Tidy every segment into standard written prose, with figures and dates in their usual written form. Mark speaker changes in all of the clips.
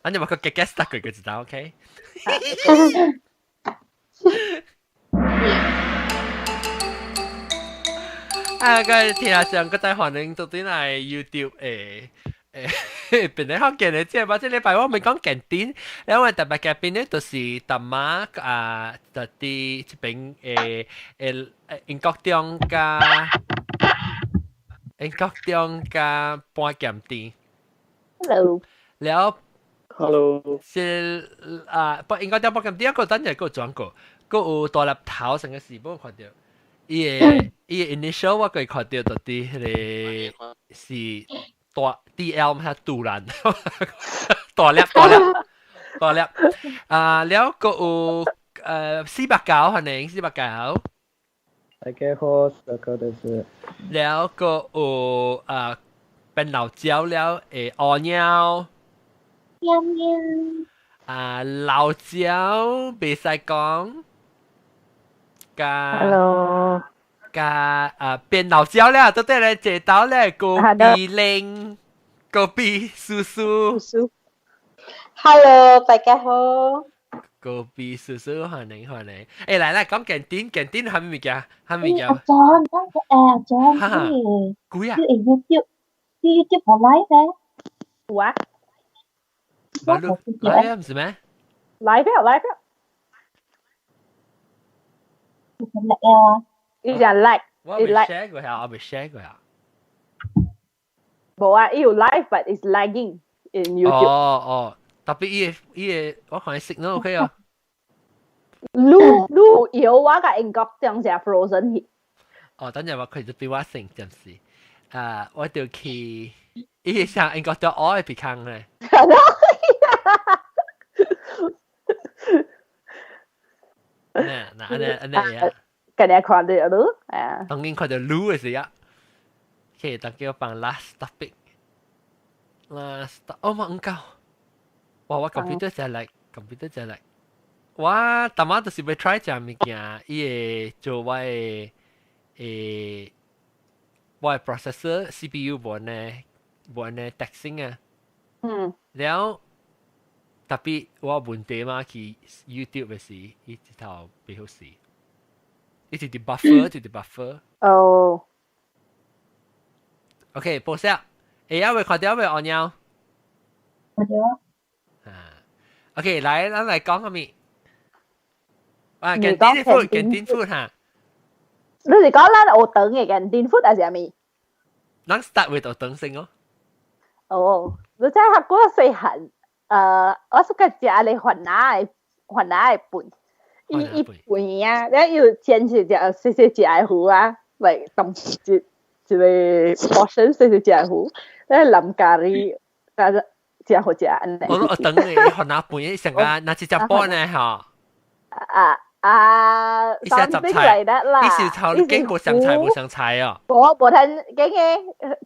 Speaker 1: 反正我個 get stuck 佢就知道 ，OK。啊，個聽下上個在歡迎到啲嚟 YouTube 邊啲學見你知嘛？即係禮拜我咪講近點，因為特別嘅邊咧就是大媽啊，就啲一邊英國中加半減點，Hello，แล้ว
Speaker 2: Hello，
Speaker 1: 是不英國中半減點一個等陣個轉過，個有大粒頭成個時幫我看到。伊 initial 我佢看到到啲迄個是大 DL 嘛，杜蘭大粒แล้วก็489可能489
Speaker 2: 大家好，这个的是
Speaker 1: แล้วก็เป็นเหล่าเจียวแล้วออเนียวเหล่าเจียวไม่ใส่กองกา
Speaker 3: Hello，
Speaker 1: เป็นเหล่าเจียวแล้วตัวแต่เลยเจต้าเลยกูปีเล็งกูปีซู
Speaker 3: Hello，大家好。
Speaker 1: กูปีซู可能嚟講近點係咪嘅係咪嘅
Speaker 4: 阿 John，阿 John，
Speaker 1: 估呀
Speaker 4: YouTube 我 live 咧，
Speaker 3: What？
Speaker 1: 來唔是咩
Speaker 3: ？Live 啊，live 啊。
Speaker 4: 唔叻啊！
Speaker 3: 伊就 like，
Speaker 1: 我未 share 過下，我未 share 過下。
Speaker 3: 冇啊，伊有 live，but it's lagging in YouTube。
Speaker 1: 哦，特別伊我看 signal OK 啊。
Speaker 3: 錄有我個英國將只 frozen 去。
Speaker 1: 哦，等陣我佢就俾我成陣時，我就去，伊上英國就我係別坑咧。嗱，
Speaker 3: 今日看到咯，啊。
Speaker 1: 當然看到擼嘅時啊。OK，等叫我放 last topic。Oh my god！哇，我 computer 就嚟。我頭晚就是要 try 隻物件，伊會做我嘅processor CPU 冇呢 texting 啊。แล้วtapi 我問題嘛，去 YouTube 嘅時，伊直頭唔好試，伊直直 buffer。
Speaker 3: 哦。
Speaker 1: OK，報銷。會看到未按鈕？
Speaker 4: 看到。
Speaker 1: OK，嚟，咱嚟講下面。canteen food 嚇。
Speaker 3: 你是講咱學堂嘅 canteen food 還是啥物？
Speaker 1: 咱 start with 學堂先哦。
Speaker 3: 哦，你知學嗰個細漢，我是個食嚟番仔嘅飯，伊飯啊，然後又煎是隻細隻嘅糊啊，嚟當一個 portion 細隻嘅糊，然後淋咖喱，加隻好食安尼。
Speaker 1: 我學堂嘅番仔飯，成個那一隻煲呢嚇。伊食雜菜，伊是頭經過上菜冇上菜哦。
Speaker 3: 無通經嘅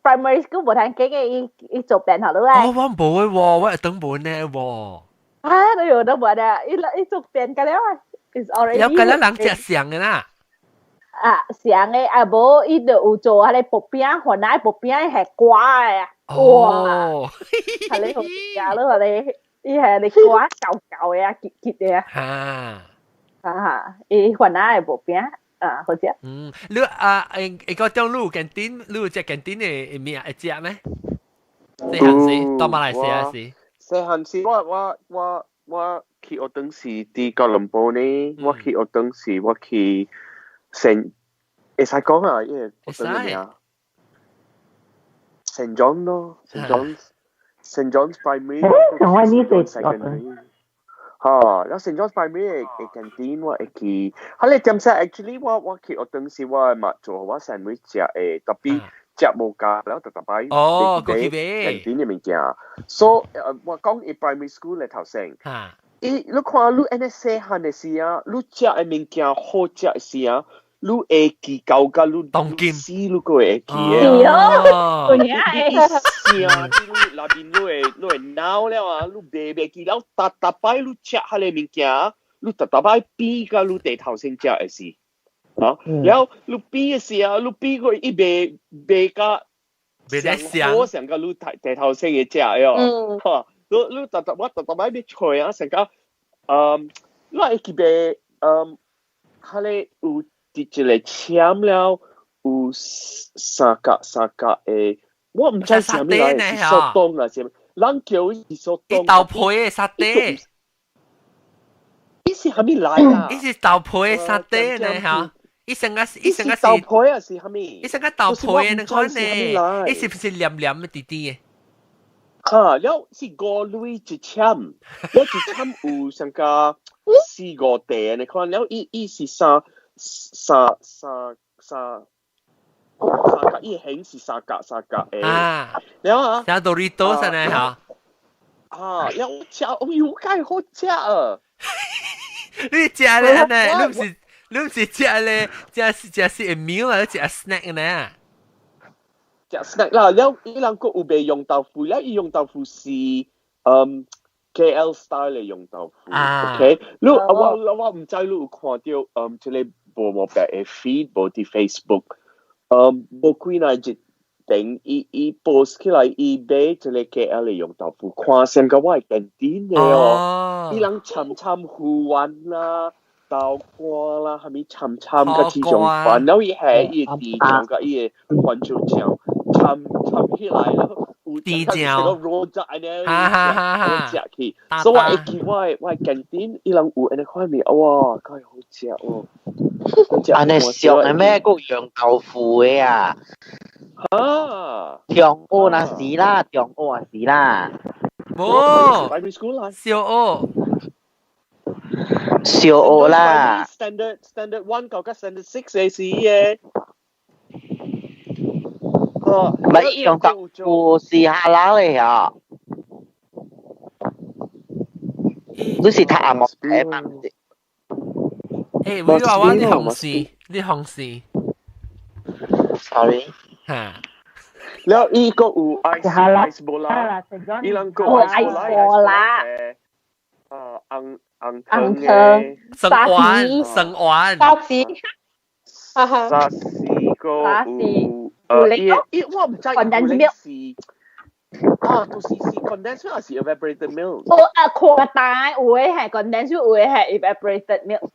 Speaker 3: primary school 無通經嘅伊做便學咯啊。
Speaker 1: 我冇嘅喎，我學堂冇呢喎。
Speaker 3: 啊，你有都冇啊？伊做便㗎了啊 ，is already。
Speaker 1: 有㗎啦，人食上嘅啦。
Speaker 3: 上嘅無伊就有做迄個薄餅，番仔薄餅係瓜嘅。哇！係你好食咯，係你係你瓜舊嘅啊，結嘅啊。伊番仔係薄餅好食。
Speaker 1: 你個種路近點，路隻近點嘅咩會食咩？細漢時到馬來西亞時。
Speaker 2: 細漢時我去學堂時啲吉隆坡呢，我去學堂時我去會使講啊，因為學堂咩啊？Saint John 咯，Saint John's Primary，
Speaker 4: 同我呢度
Speaker 2: secondary。แล้ว Saint John's Primary 嘅 canteen 我會去，佢哋點解 actually 我去學堂時我咪做我 sandwich 食特別食冇價，แล้ว特別
Speaker 1: 過去買
Speaker 2: canteen 嘅物件。So 我講喺 primary school 嚟頭先，你看你呢細漢嘅時啊，你食嘅物件好食嘅時啊。你會記舊㗎，你
Speaker 1: 當劍
Speaker 2: 試你個會記嘅。
Speaker 3: 哦，係
Speaker 2: 啊，你那邊你會鬧了啊，你未記了，特擺你食下你物件，你特擺比㗎，你地頭先食嘅事。啊，然後你比嘅時啊，你比個一未㗎，
Speaker 1: 未得上，
Speaker 2: 上個你地頭先嘅食喲。嚇，你特擺啲菜啊，成家你會記得佢哋有啲一個簽了有三角誒，我唔知係咩嚟，是索凍啊，是人叫是索凍。
Speaker 1: 一豆皮嘅沙爹。
Speaker 2: 伊是係咩嚟啊？
Speaker 1: 伊是豆皮嘅沙爹呢嚇。伊成個
Speaker 2: 豆皮啊，是係咩？
Speaker 1: 伊成個豆皮嘅你看呢？伊是不是黏黏嘅啲啲嘅？
Speaker 2: 嚇，了是5鐳一簽，了一簽有成個4-5地，你看了伊是三角，伊形是三角誒。
Speaker 1: 啊，
Speaker 2: 了啊，
Speaker 1: 像 Doritos 呢嚇。
Speaker 2: 啊，了我食，有介好食啊！
Speaker 1: 你食咧安尼，你唔是食咧，食是 meal 啊，食 snack 呢？
Speaker 2: 食 snack 啦，了伊人個有袂用豆腐，了伊用豆腐是KL style 嚟用豆腐 ，OK？ 你我唔知你有看到即個無白嘅 feed 無啲 Facebook，無幾耐一定伊 post 起來伊買即個 KL 嚟用豆腐，看成個我係經典嘅哦，伊人參魚丸啦。豆乾啦，係咪參嘅這種飯，然後伊係伊地醬嘅伊番椒醬參起來咯，有
Speaker 1: 地醬，
Speaker 2: 個羅仔呢，
Speaker 1: 哈，
Speaker 2: 食起，所以我會記我經典，伊人有安尼款面，哇，佢好食哦，
Speaker 5: 安尼上係咩？個羊豆腐嘅啊，中澳那是啦，中澳那是啦，
Speaker 1: 冇，小澳。
Speaker 5: 小澳啦
Speaker 2: ，standard 1夠加 standard 6嘅是嘅，
Speaker 5: 唔係用豆腐是下拉嚟啊，你是睇阿莫睇嘛？
Speaker 1: 誒，你話我啲紅事
Speaker 5: ，sorry，
Speaker 1: 嚇，
Speaker 2: แล้ว伊個有 ice bola，伊人個 ice bola，紅嘅，
Speaker 1: 生丸，
Speaker 2: 沙士個我唔知係都是 condensed milk 是 evaporated milk。
Speaker 3: 擴大有嘅係 condensed， 有嘅係 evaporated milk。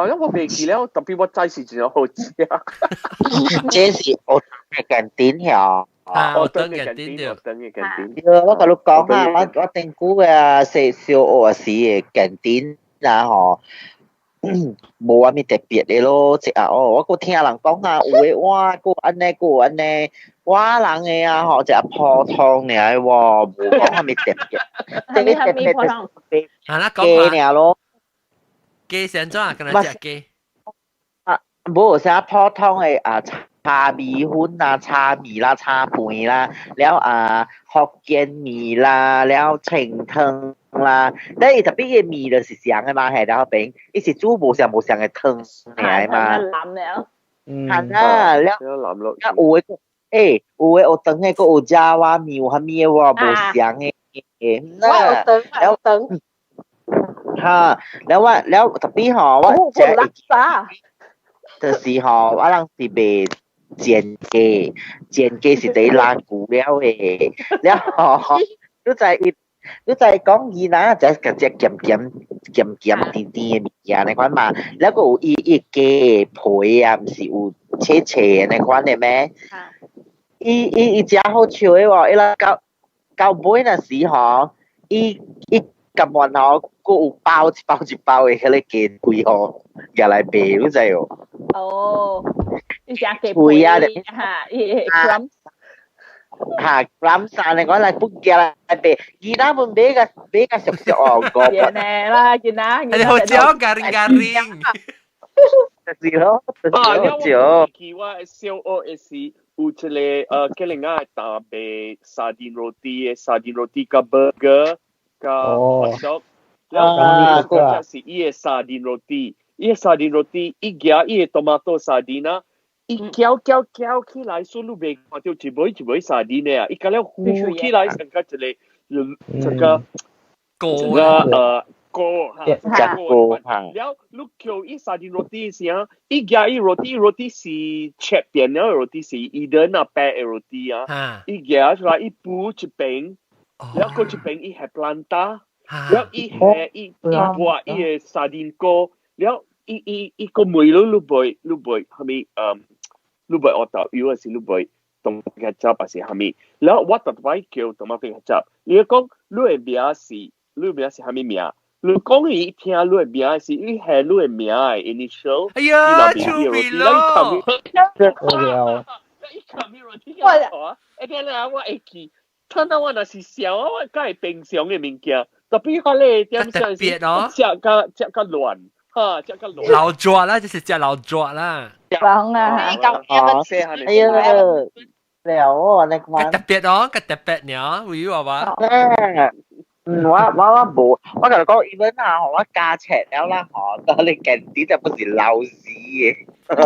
Speaker 2: 因為我未記了，特別我真是真好食。
Speaker 5: 這是我嘅經典呀。
Speaker 1: 我等嘅經典。
Speaker 5: 我同你講啊，我定估嘅食小澳是嘅經典啊，嗬。冇話咩特別嘅咯，即係我個聽人講啊，有嘅哇，個安尼，哇人嘅啊，嗬，就係普通嘅喎，冇講話咩特別，
Speaker 3: 係咪普通？
Speaker 5: 雞嘅咯，
Speaker 1: 雞成咗啊，跟住食雞。
Speaker 5: 啊，冇啥普通嘅啊，炒米粉啊，炒米啦，炒飯啦，แล้ว福建米啦，แล้ว清湯。啦，但係特別嘅米就是上嘅嘛，係然後邊，伊是煮無上嘅湯嚟嘛。
Speaker 3: 藍了。
Speaker 5: 係啦，แล้ว有嘅有嘅當嘅個有炸話米有蝦米嘅喎，無上嘅。
Speaker 3: 有等。
Speaker 5: 嚇，แล้ว特別嗬，我食就是嗬，我諗是賣煎雞是第拉骨了嘅，แล้ว嗬，你就係講伊那就係只鹹甜甜嘅物件，你看嘛，แล้วก็有伊雞皮啊，唔是有切你看的咩？伊真好笑嘅喎，伊啦到尾那時嗬，伊咁完嗬，個有包一包嘅嗰啲雞皮嗬，入嚟賣，你知喎？
Speaker 3: 哦，伊只雞皮啊，嚇，伊
Speaker 5: 攬晒你講嚟不叫嚟俾，而家們俾個熟哦個。
Speaker 3: 見啦，
Speaker 1: 你好笑，garing。
Speaker 5: 是咯，
Speaker 2: 我記我小學時有一個叫人家打俾沙丁 roti 個 burger 個 hot dog，然後個就是伊個沙丁 roti，伊夾伊個 tomato 沙丁啊。伊攪起來，所以你未看到一枚沙丁嘅啊！伊夾了糊起來，成個糕嚇，了你叫伊沙丁 roti 時，伊夾伊 roti 是切片了 roti 是伊人啊白嘅 roti 啊，伊夾出來伊鋪一邊， แล้วก็จะเป็นอีแฮปลันตาแล้วอีบัวอีซาดินโกแล้วอีก็ไม่รู้ลูกบอยทำไมลูกบอยออต่ออยู่สิลูกบอยต้องกระจับสิทำไมแล้วว่าตัดไว้เกี่ยวต้องมาเป็นกระจับเรียกก็ลูกเบียสิทำไมเมียลูก講伊聽你嘅名是伊係你嘅名嘅 initial。
Speaker 1: 哎呀，出面咯！
Speaker 2: 伊看面我聽啊，一聽咧我會記，睇到我若是笑啊，我梗係平常嘅物件，特別佢咧點上是隻個亂，哈，隻個亂。
Speaker 1: 老抓啦，就是隻老抓啦。
Speaker 3: 講啊，
Speaker 5: 哎呀，แล้วในความ
Speaker 1: 個特別哦，個特別呢，會有話。
Speaker 5: ว่า冇，我同你講，even 啊，我價錢แล้ว啦，但係你近啲就不是老屎嘅。唔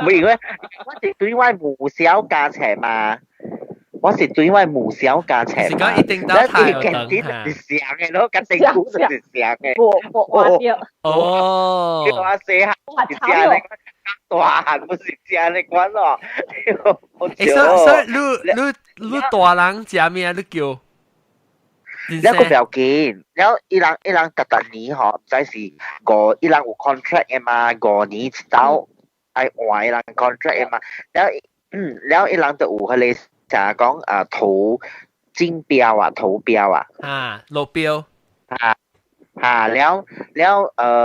Speaker 5: 係我是對外無小價錢嘛，我是對外無小價錢嘛。
Speaker 1: 是講一定到太有等
Speaker 5: 嚇。是上嘅咯，緊定股就是上嘅。
Speaker 3: 我話掉。
Speaker 1: 哦。
Speaker 5: 你話死下，是上你大行不是上你講咯。
Speaker 1: 所以你大人食咩？你叫？
Speaker 5: แล้วก็แบบกินแล้วอีหลังตัดนี้หอมใจสิก็อีหลังอุ contract เอ็มมาก็นี้เต้าไอ้หวายหลัง contract เอ็มมาแล้วอีหลังจะอูเขาเลยจะ講投金標啊投標啊
Speaker 1: 落標
Speaker 5: แล้ว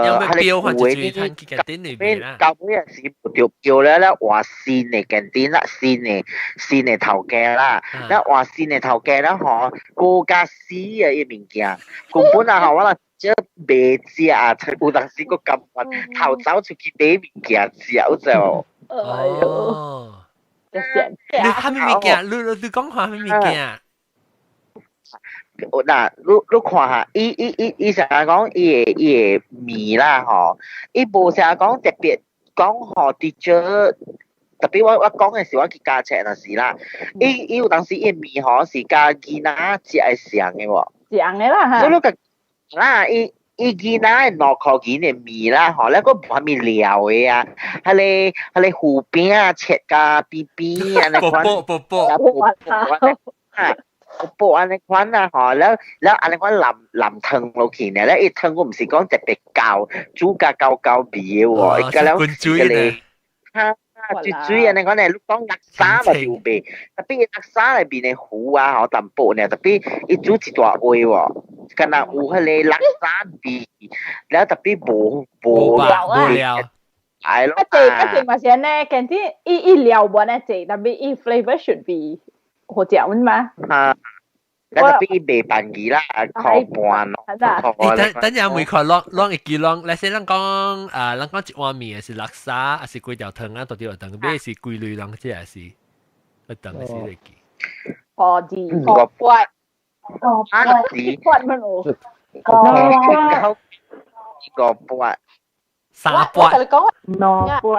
Speaker 1: 有咩標或者注意睇嘅點裏邊啦
Speaker 5: 教會有時冇條標แล้ว話線嚟嘅點啦線嚟頭嘅啦แล้ว話線嚟頭嘅啦嗬高價死啊啲物件根本啊嗬我啦即係未知啊有陣時個咁運頭走出去啲物件少就
Speaker 3: 哎呦
Speaker 1: 你係咩物件你講下咩物件
Speaker 5: 嗱，你看下，伊成日講伊嘅味啦，嗬，伊無成日講特別講嗬啲咗，特別我講嘅時我嘅價錢啊是啦，伊有當時伊味嗬是加囡仔食係上嘅喎，
Speaker 3: 上嘅啦嚇，
Speaker 5: 所以你個啦伊囡仔係兩塊錢嘅味啦，嗬，แล้วก็冇咩料嘅啊，係胡餅啊，切加 BB 啊，你講ปูอันนี้ควันนะหอแล้วอันนี้ควันลำทึงเราขี่เนี่ยแล้วอีทึงก็ไม่ใช่ก้อนแต่เป็ดเก่าจูกาเก่าบีวะอีกแล้วก็เลยจุ้ยอันนี้ก็เนี่ยลูกต้องรักษาแบบอยู่เบแต่พี่รักษาอะไรบีในหูอ่ะหอตำปูเนี่ยแต่พี่อีจูจิตัวอวยวะขณะอูเขาเลยรักษาบีแล้วแต่พี่โบ
Speaker 1: แล้ว
Speaker 5: ไอ้ลูก
Speaker 3: ก็จริงมาเสียแน่กันที่อีเลียวบ่แน่จริงแต่พี่อี flavor should be 好食嘛？
Speaker 5: 咁就俾未辦儀啦，靠半咯。
Speaker 1: 等陣每個啷會記啷，你先啷講啷講一碗麵是垃圾，還是貴條湯啊？到底有等，咩是貴類啷即係是，一等係先嚟記。
Speaker 3: 個字個骨，骨乜咯？
Speaker 5: 個骨，
Speaker 1: 三骨。
Speaker 3: 攞骨。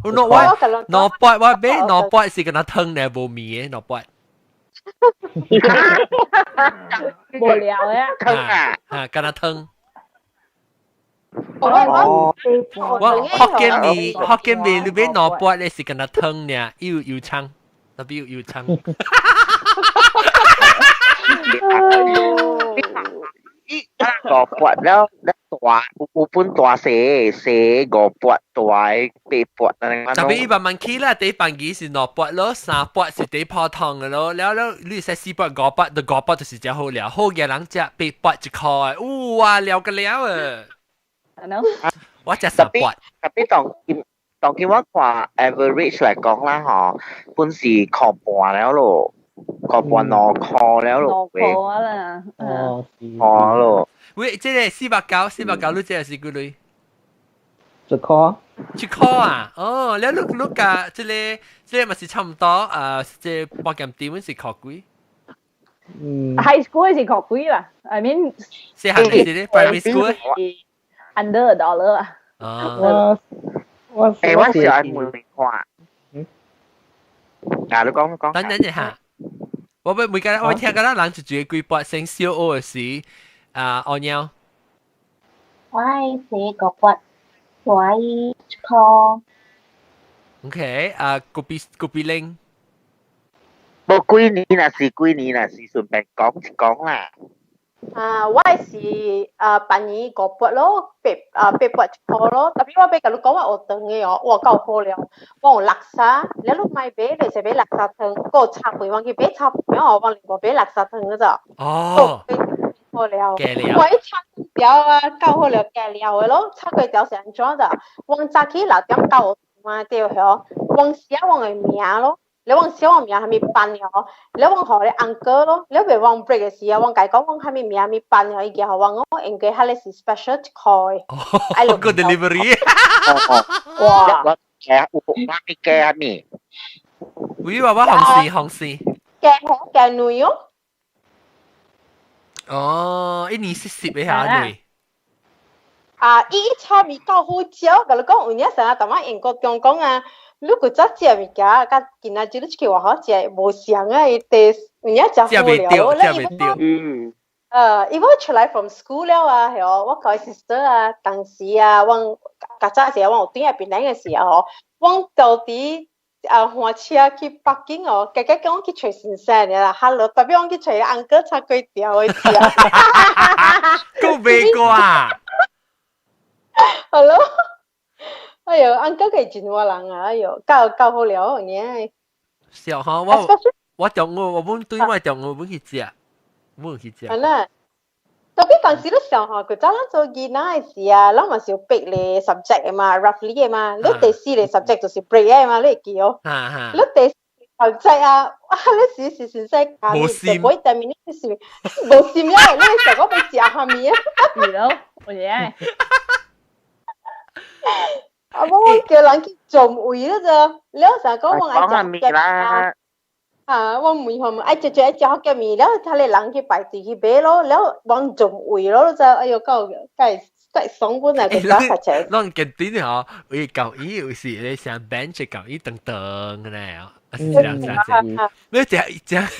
Speaker 1: 攞骨我俾攞骨是跟他湯呢冇面嘅攞骨。
Speaker 3: 無聊嘅。
Speaker 5: 湯啊，
Speaker 1: 跟他湯。
Speaker 3: 我
Speaker 1: 福建麵你俾攞骨你是跟他湯呢，要撐，特別要撐。
Speaker 5: 個骨แล้วตัวอุปนตัวเส個骨ตัว被骨อะไรนั่น
Speaker 1: 特別一般問起啦，第一班機是攞骨咯，三骨是第泡湯嘅咯，แล้ว你食四骨五骨，到五骨就是只好料，好嘅人食八骨一塊，哇料個料啊！我食三骨。
Speaker 5: 特別當見我話 average 嚟講啦，嗬，本是靠半แล้ว咯。個半攞 call แล้ว咯，
Speaker 3: 攞 call 啦，
Speaker 5: 咯。
Speaker 1: 喂，即係489，你即係是幾類？
Speaker 4: 一 call，
Speaker 1: 啊，哦，แล้วลูกกะ即係咪是差唔多即係博咁點是學幾
Speaker 3: ？High school 是學幾啦？I mean，
Speaker 1: 細漢嗰時咧 primary school
Speaker 3: under $1啊。
Speaker 5: 我喜歡梅花。你講。
Speaker 1: 等一下。我每個我聽個人就住幾百升小學時按鳥。
Speaker 4: 我係四個骨，我係 call。
Speaker 1: OK，嗰邊零。
Speaker 5: 無幾年啦，是幾年啦，是順便講一講啦。
Speaker 3: 我是扮演個撥咯，八撥錯咯。特別我俾佢講話學堂嘅哦，哇夠好了，我垃圾，你都買俾你食俾垃圾桶，個插回忘記俾插回，我忘記俾垃圾桶嗰度。
Speaker 1: 哦，
Speaker 3: 好了，
Speaker 1: 嘅了，
Speaker 3: 我一插條啊，夠好了嘅了嘅咯，插佢條成裝就，往早起6點夠嘛掉響，往時啊往嘅名咯。你往小王名係咪辦了？你往學你 uncle 咯，你別往 break 嘅時候，往解講往係咪名係咪辦了？而家話我應該係你是 special call，
Speaker 1: 哦，個 delivery，
Speaker 5: 哇！我咪嘅咪，
Speaker 1: 會話紅線，
Speaker 3: 嘅女哦，
Speaker 1: 哦，一年40嘅下女，
Speaker 3: 依差咪夠好少，咁你講有啲成日同我英國講啊。如果早食物件，甲今仔日你去話好食，無相啊，伊第有影食好了。伊我出來 from school 了啊，係哦，我個 sister 啊，當時啊，我較早時我對入邊嚟嘅時候，我到底換車去北京哦，家講我去找先生嘅啦 ，hello， 特別我去找uncle 炒粿條嘅時候，
Speaker 1: 夠美國啊
Speaker 3: ，hello。哎呦，安哥佢真話人啊！哎呦，教好了嘢。
Speaker 1: 笑哈，我中午我本對我中午本去食，本去食。
Speaker 3: 係啦，特別當時都想下，佢早做囡仔嘅時啊，咱嘛是有逼你 subject 嘅嘛 ，roughly 嘅嘛，你第4個 subject 就是 break 嘅嘛，你記哦。你第subject 啊，你時先識教，
Speaker 1: 冇線，
Speaker 3: 唔會對面啲事，冇線啦，你成個被食下面啊。
Speaker 6: 係咯，我嘢。
Speaker 3: 我叫人去做位啦咋，你成日講我愛食嘅啦，我唔係愛食愛食好嘅面，然後睇你人去排隊去買咯，然後往做位咯就，哎呦，介爽本啊，佢搞發財。
Speaker 1: 咱近啲嗬，會舊椅有時你上 bench 舊椅等等嘅咧，是這樣。你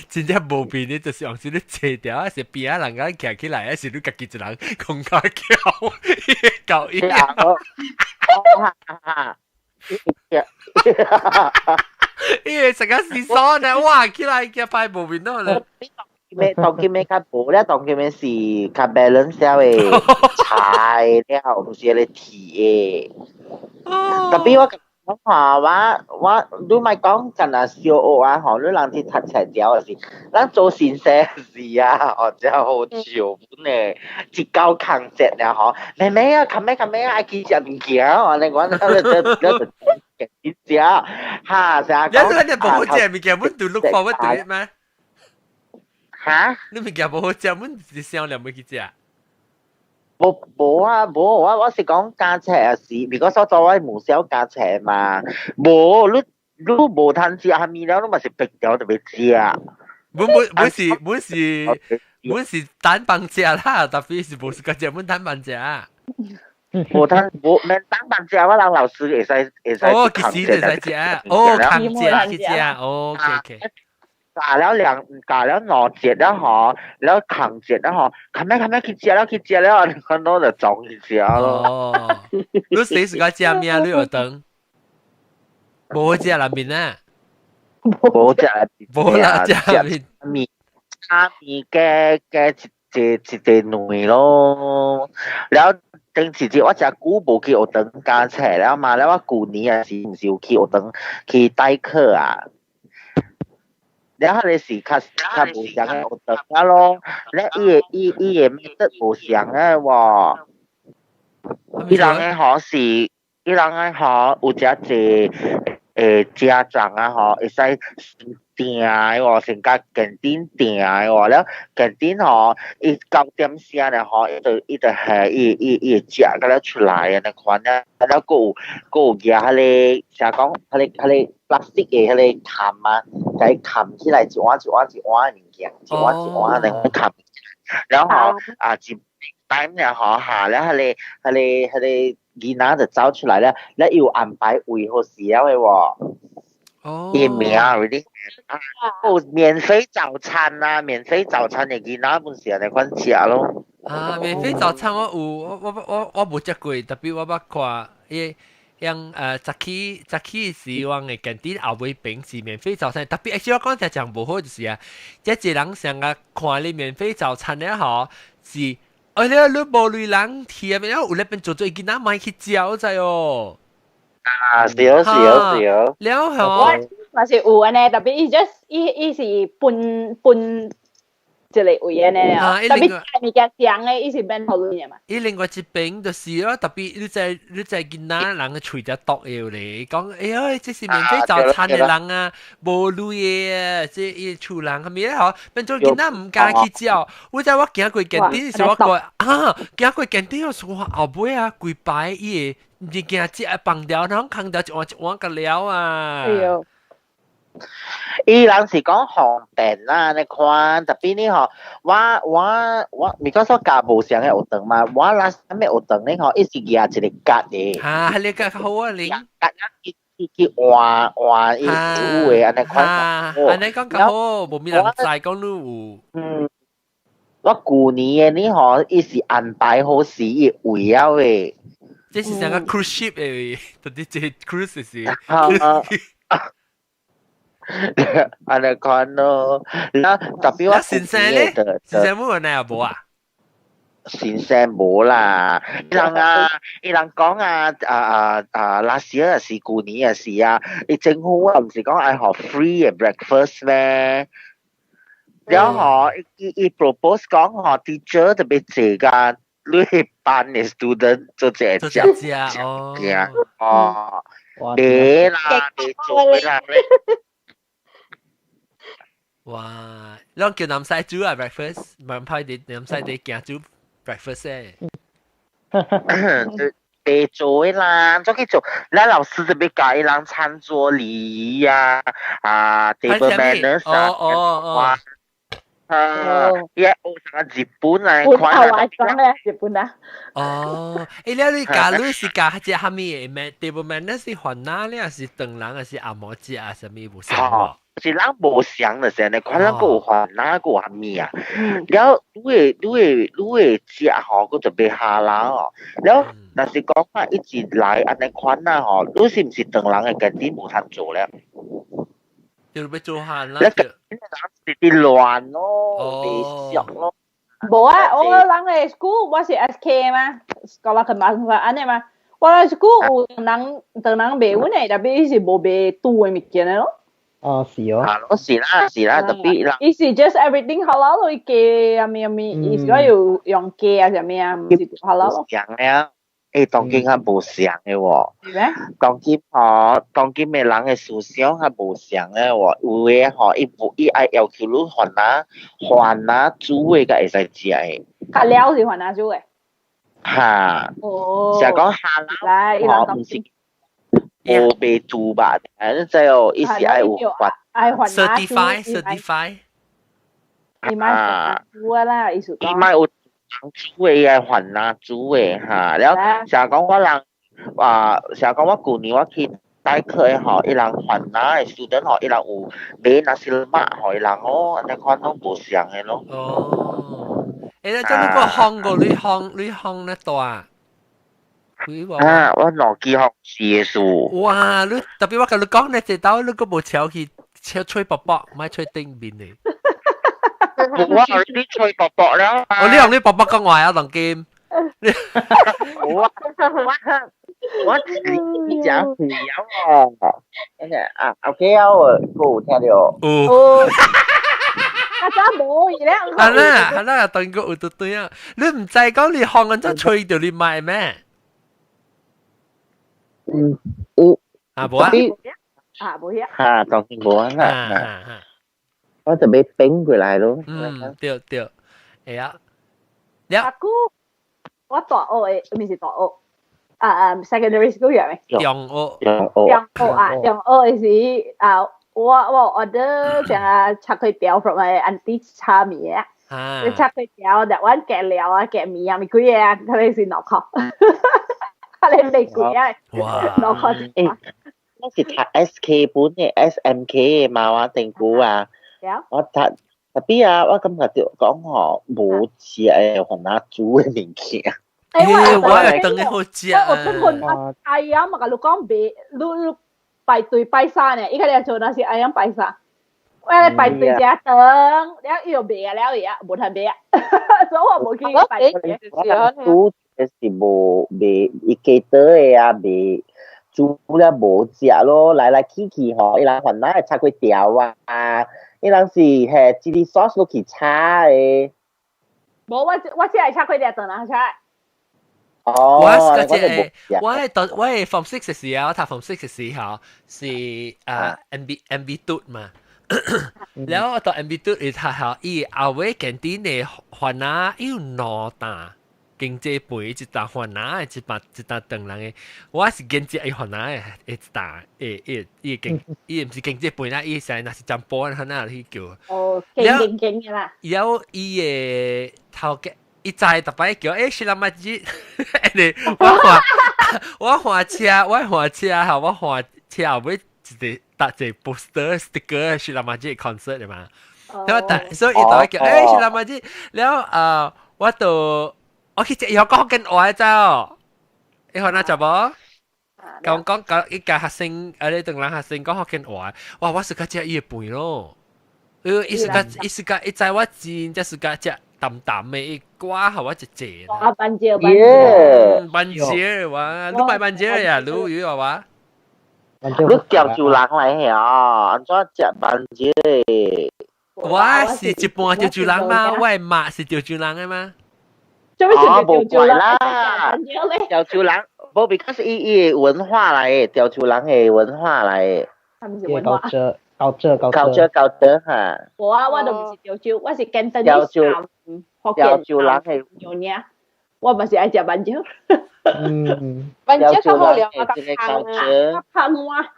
Speaker 1: 真正無變，你就是用時你切掉，還是邊啊人家企起來，還是你家己一人空架橋舊椅。因為成個時裝咧，哇！起來嘅派無面都咧。
Speaker 5: 當佢咩較無咧，當佢咩是較 balance 嘅菜了，唔是咧鐵嘅。特別我講話，你咪講緊啊，小學啊，嗬，你人哋讀冊條嘅是，咱做先生事啊，哦，真係好笑本咧，一交抗節咧，嗬，妹妹啊，琴日愛去食物件，我哋講你食，哈，成日講。
Speaker 1: 你冇好食物件，阮就 look forward to it 咩？
Speaker 5: 嚇？
Speaker 1: 你物件冇好食，阮是想念要去食。
Speaker 5: 冇啊，我是講加尺啊是，如果所做位無少加尺嘛，冇你無攤食下面了，你咪是逼掉就別食。
Speaker 1: 本是單幫食啦，特別是無是個食本單幫食。
Speaker 5: 冇免單幫食，我人老師會使。
Speaker 1: 哦，其實會使食，哦，扛食去食，哦 ，OK。
Speaker 5: 嫁了2節啦嗬，แล้ว扛節啦嗬，琴日去食了，你看到就撞去食咯。
Speaker 1: 哦，你死是個食咩？你學堂冇食入面啊？
Speaker 5: 冇食
Speaker 1: 冇啦，食入面
Speaker 5: 面嘅一隻女咯，แล้ว定時節我只久冇去學堂加車แล้ว嘛，แล้ว我舊年啊是唔是有去學堂去代課啊？然後你是較無相嘅學堂啊咯，你伊個咩得無相嘅喎，伊人嘅可是，伊人嘅可有只家長啊可會使訂嘅喎，成家近點訂嘅喎，แล้ว近點可伊9點聲咧可伊就係伊食個了出來嘅那款咧，แล้ว個有嘢係成講係 plastic 嘅係冚啊，係冚起來一碗物件，一碗嚟冚，然後一time咧可下咧係囡仔就走出來咧，แล้ว要安排位好時了嘅喎。疫苗嗰啲免費早餐啊，免費早餐嘅囡仔本時嚟款食咯。
Speaker 1: 免費早餐我有，我冇食過，特別我捌看 yang Zaki 希望嘅近啲後尾餅是免費早餐，特別係我講就講唔好就是啊，即係人成日看你免費早餐咧嗬，是哎你無類人貼，然後有咧邊做囡仔買去嚼仔哦。
Speaker 5: 少少，
Speaker 1: 了嗬，
Speaker 3: 嘛是有安尼，特別伊 just 伊是分一個位安尼啊，特別物件講誒，伊是免討論嘅嘛。
Speaker 1: 伊另外一邊就是咯，特別你在囡仔人嘅喙只毒藥咧，講哎呀，這是免費早餐嘅人啊，無類嘅啊，即係厝人係咪咧？嗬，變做囡仔唔敢去嚼，我知我行過間店時，我講啊，行過間店我說後尾啊，規排伊個物件只係放掉，然後空掉一碗一碗個了啊。
Speaker 3: 係啊。
Speaker 5: 伊人是講紅電啦，你看特別呢嗬，我咪講說家無上嘅學堂嘛，我拉什麼學堂呢嗬，伊是舉一個格嘅，
Speaker 1: 啊，係你個好啊，你
Speaker 5: 格去換伊煮嘅，安尼款，
Speaker 1: 安尼講較好，無咪人知講你有。
Speaker 5: 我舊年嘅呢嗬，伊是安排好是伊圍繞嘅，
Speaker 1: 這是成個 cruise ship 誒，特啲即係 cruise 是。
Speaker 5: 安尼款咯，那特別我
Speaker 1: 先生咧，先生冇人有冇啊？
Speaker 5: 先生冇啦，伊人講last year 是舊年嘅事啊，伊政府啊唔是講愛學 free 嘅 breakfast 咩？然後伊 propose 講學 teacher 特別濟㗎，你去班嘅 student 做這哦，你啦，你做啦。
Speaker 1: 哇！你叫南西煮啊 breakfast， 唔派啲南西啲行煮 breakfast 誒。
Speaker 5: 地做啦，做去做，那老師特別教伊人餐桌禮儀啊，table manners 伊學成個日本啊，
Speaker 3: 講咧日本啊。
Speaker 1: 哦，誒，你教你是教只蝦米嘅 table manners 是韓哪咧，還是唐人，還是阿摩子啊？什麼無相喎？
Speaker 5: 是人無相的時候，看人個有韓哪個有蝦米啊？然後你會食吼，佢就別下人哦。然後但是講話一直來安尼款啊吼，你是唔是唐人嘅間店無通做咧？
Speaker 1: 就要做飯啦。
Speaker 5: 你間店人是啲亂咯，地上咯。
Speaker 3: 冇啊，我人嘅 school 我是 SK 嘛，sekolah kembangan安尼嘛。我嘅 school 有人賣阮誒，但係是無賣煮嘅物件咯。
Speaker 7: 哦，是哦。
Speaker 5: 是啦，特別啦。
Speaker 3: 伊是 just everything halal 咯，伊雞啊咩，伊是講要用雞啊，係咩啊？唔是 halal 咯。
Speaker 5: 像咧，當今係無相嘅喎。
Speaker 3: 係咩？
Speaker 5: 當今嘅人嘅思想係無相嘅喎，有嘅伊愛要求你還哪煮嘅個會使食嘅。
Speaker 3: 較了是還哪煮嘅？
Speaker 5: 嚇。
Speaker 3: 哦。
Speaker 5: 成日講下啦，唔是。我被煮吧，即係意思係有
Speaker 3: 還
Speaker 1: certify。
Speaker 3: 伊買煮啦，意思講。
Speaker 5: 伊買有煮嘅還哪煮嘅嚇，然後成日講我人成日講我舊年我去代課嘅嗬，伊人還哪嘅 student 嗬，伊人有買那些物嗬，伊人安尼款都無相嘅咯。
Speaker 1: 哦，誒，你將呢個烘過你烘得多啊？
Speaker 5: 我腦機學事數。
Speaker 1: 哇！你特別我同你講咧，直到你個部車去吹薄薄，唔係吹頂面嚟。
Speaker 5: 我係啲吹薄薄啦。
Speaker 1: 我呢樣啲薄薄講話啊，當劍。
Speaker 5: 我你講唔有啊？OK 啊，我有聽到。
Speaker 1: 有。
Speaker 3: 啊，真冇而家。
Speaker 1: 係啦，當個有對對啊！你唔制講你烘緊就吹到你賣咩？冇啊，
Speaker 3: 冇啊，
Speaker 5: 當然冇啊，我就俾冰回來咯。
Speaker 1: 對，係啊，
Speaker 3: 阿姑，我大學誒，唔是大學，secondary school 樣嘅。
Speaker 1: 中
Speaker 3: 學是我order 成個炒粿條 from my auntie 炒麵啊，炒粿條that one 夾料啊，夾麵啊，咪幾嘢啊，佢哋是落殼。你未攰啊？
Speaker 1: 哇！
Speaker 5: 我是讀 SK 本嘅 SMK 嘅嘛，我定估啊。我讀特別啊，我感覺到講無似係韓國煮嘅物件。
Speaker 1: 我等你好食
Speaker 3: 我出門哎呀，嘛甲你講別，你排隊拜山呢？依家你做那是哎呀拜山，我排隊只等，แล้ว又別啊，แล้ว嘢冇ทัน別啊，所以我冇去排隊。
Speaker 5: 煮嘅是無伊家倒嘅啊，未煮了無食咯，來來去去吼，伊人原來係炒粿條啊，伊人是係chili sauce 落去炒嘅。
Speaker 3: 冇，我只係炒粿條，當然炒。
Speaker 5: 哦，
Speaker 1: 我係 form 6嘅時候，我讀 form 6嘅時候是MB 嘟嘛，然後我讀 MB 嘟嘅時候，伊後尾canteen嘅飯啊要攞大，經濟杯一打飯啊，一打長人嘅，我是經濟飯啊一打，伊唔是經濟杯啦，伊成那是浸波嗰那去叫。
Speaker 3: 哦，勁嘅啦。
Speaker 1: 然後伊嘅頭嘅。伊在特別叫誒，是啦乜嘢？我換車嚇，我換車後尾一搭隻 poster sticker 是啦乜嘢 concert 嘛。然後所以伊特別叫誒，是啦乜嘢？然後我去食藥膏跟我走，你看那做冇？講一家學生，你同人學生講學跟我，哇！我是個食伊嘅背咯，伊是個我真即是個食。淡淡嘅瓜係我直接
Speaker 3: 啊，斑椒，
Speaker 1: 哇！你買斑椒呀？你話話？
Speaker 5: 你叫住人嚟啊？安怎食斑椒？
Speaker 1: 我是一般叫住人嗎？我係媽是叫住人嘅嗎？
Speaker 3: 做咩是叫住人
Speaker 5: 啦？叫住人，不 because 伊文化嚟嘅，叫住人嘅文化嚟嘅。
Speaker 3: 係咪是文化？
Speaker 5: 教者嚇。
Speaker 3: 我都唔是叫招，我是簡單啲教人係用嘢，我咪是愛食斑椒。
Speaker 6: 斑椒較好料啊，
Speaker 3: 香啊，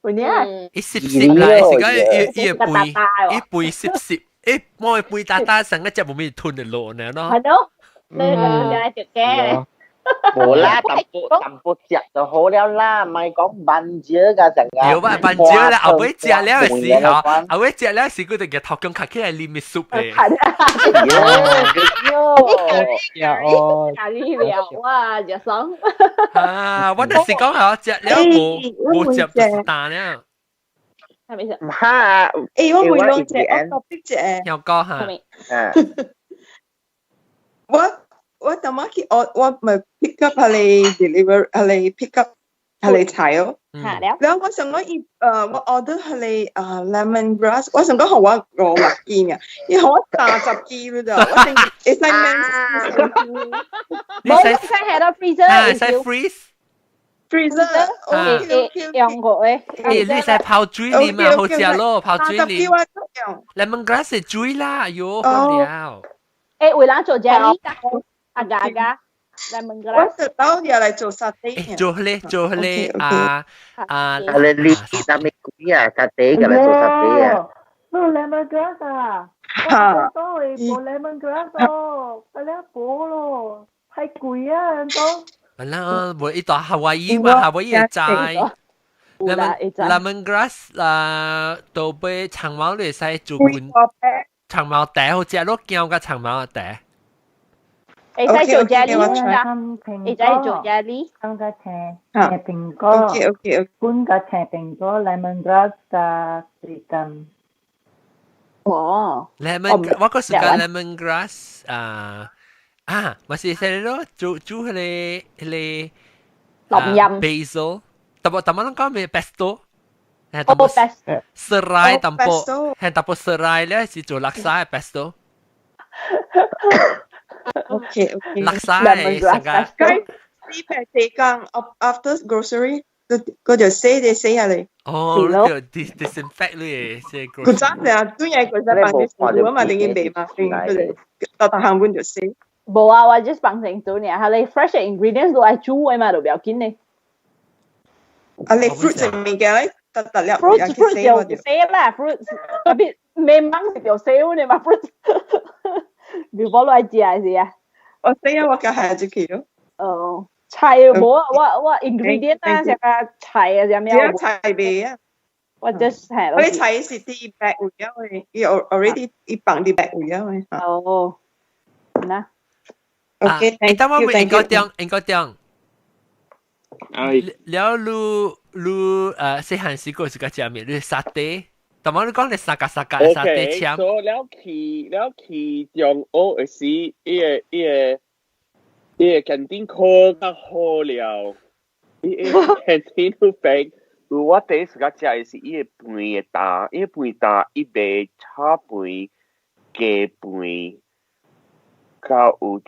Speaker 3: 有嘢。
Speaker 1: 一攝啦，是講一杯攝，我杯打成一隻冇咩吞嚟落呢咯。
Speaker 3: 係咯，你嚟食嘅。
Speaker 5: 冇啦，淡薄食就好了啦，唔係講斑椒㗎成日。
Speaker 1: 有斑椒啦，後尾食了嘅時候，後尾食了時佢哋嘅頭姜卡起來啉嘅 soup 嘅。
Speaker 3: 咖喱料哇，就爽。
Speaker 1: 啊，我那時講係食了冇食就是蛋了。
Speaker 3: 係咪先？
Speaker 5: 唔係，
Speaker 6: 我會用隻我特別隻。
Speaker 1: 有講下。
Speaker 6: 我頭晚我咪 pick up 係你 deliver 係你 pick up 係你踩哦。
Speaker 3: 係了。
Speaker 6: 然後我想講我 order 係你lemongrass，我想講係我麥見嘅，因為我30支嗰度，我定係
Speaker 3: 冇使係到 freezer，
Speaker 1: 使
Speaker 6: freezer，
Speaker 3: 用過誒。
Speaker 1: 你使泡水啉嘛，好食咯，泡水啉。lemongrass 係水啦，喲，好了。
Speaker 3: 誒，為啷做啫？agak-agak lemongrass。
Speaker 6: 我知道要嚟做沙爹。
Speaker 1: 做咧
Speaker 5: 你但係鬼啊，沙爹㗎嚟做沙爹啊。
Speaker 7: 都 lemongrass 啊！我都係冇 lemongrass 咯，不了補咯，太貴啊都。
Speaker 1: 啦，冇一朵夏威夷嘛，夏威夷齋。lemongrass 都俾長毛嚟使做罐。長毛茶好食咯，姜個長毛茶。
Speaker 3: 你使做 jelly 㗎？你使做 jelly？
Speaker 7: 姜個青蘋果，罐個青蘋果 lemongrass 加水甘。
Speaker 3: 哦。
Speaker 1: 我個時間 lemongrass 咪是係咯，做係你basil，但係講咩 pesto？serai tampo serai 咧是做laksa 嘅 pesto。Okay. laksa 係成個。
Speaker 6: 呢排地間 after grocery 嗰條你死下嚟。
Speaker 1: 哦，呢條 disinfect 咧，即係 grocery。
Speaker 6: 佢真係啊，都係佢真係辦事，我嘛定要備嘛，佢哋特行半條死。
Speaker 3: 冇啊，我 just 放成做呢，係你 fresh ingredients 都係煮嘅嘛，都唔要緊呢。
Speaker 6: 啊，你 fruit 就未嘅咧？fruit
Speaker 3: 就死啦 ，fruit 特別memang就死你嘛 fruit， 如果來食係啊？
Speaker 6: 我死啊！我嘅係只期咯。
Speaker 3: 哦，菜冇啊，我 ingredient 啊，食個菜啊，有咩？
Speaker 6: 只菜味啊！
Speaker 3: 我 just 係。
Speaker 6: 我啲菜是啲白味啊，我 already 一綁啲白味啊，我。
Speaker 3: 哦，嗱。
Speaker 6: OK，
Speaker 1: 等我咪應該點。
Speaker 2: 哎，
Speaker 1: 了你細漢時個是個食咩？你沙爹，但我你講你沙爹沙爹槍。
Speaker 2: 所了去中學嘅時，伊個canteen課較好了，伊個canteen好平。我第一時間食嘅是伊個飯嘅大，伊個飯大，伊賣炒飯、雞飯，較有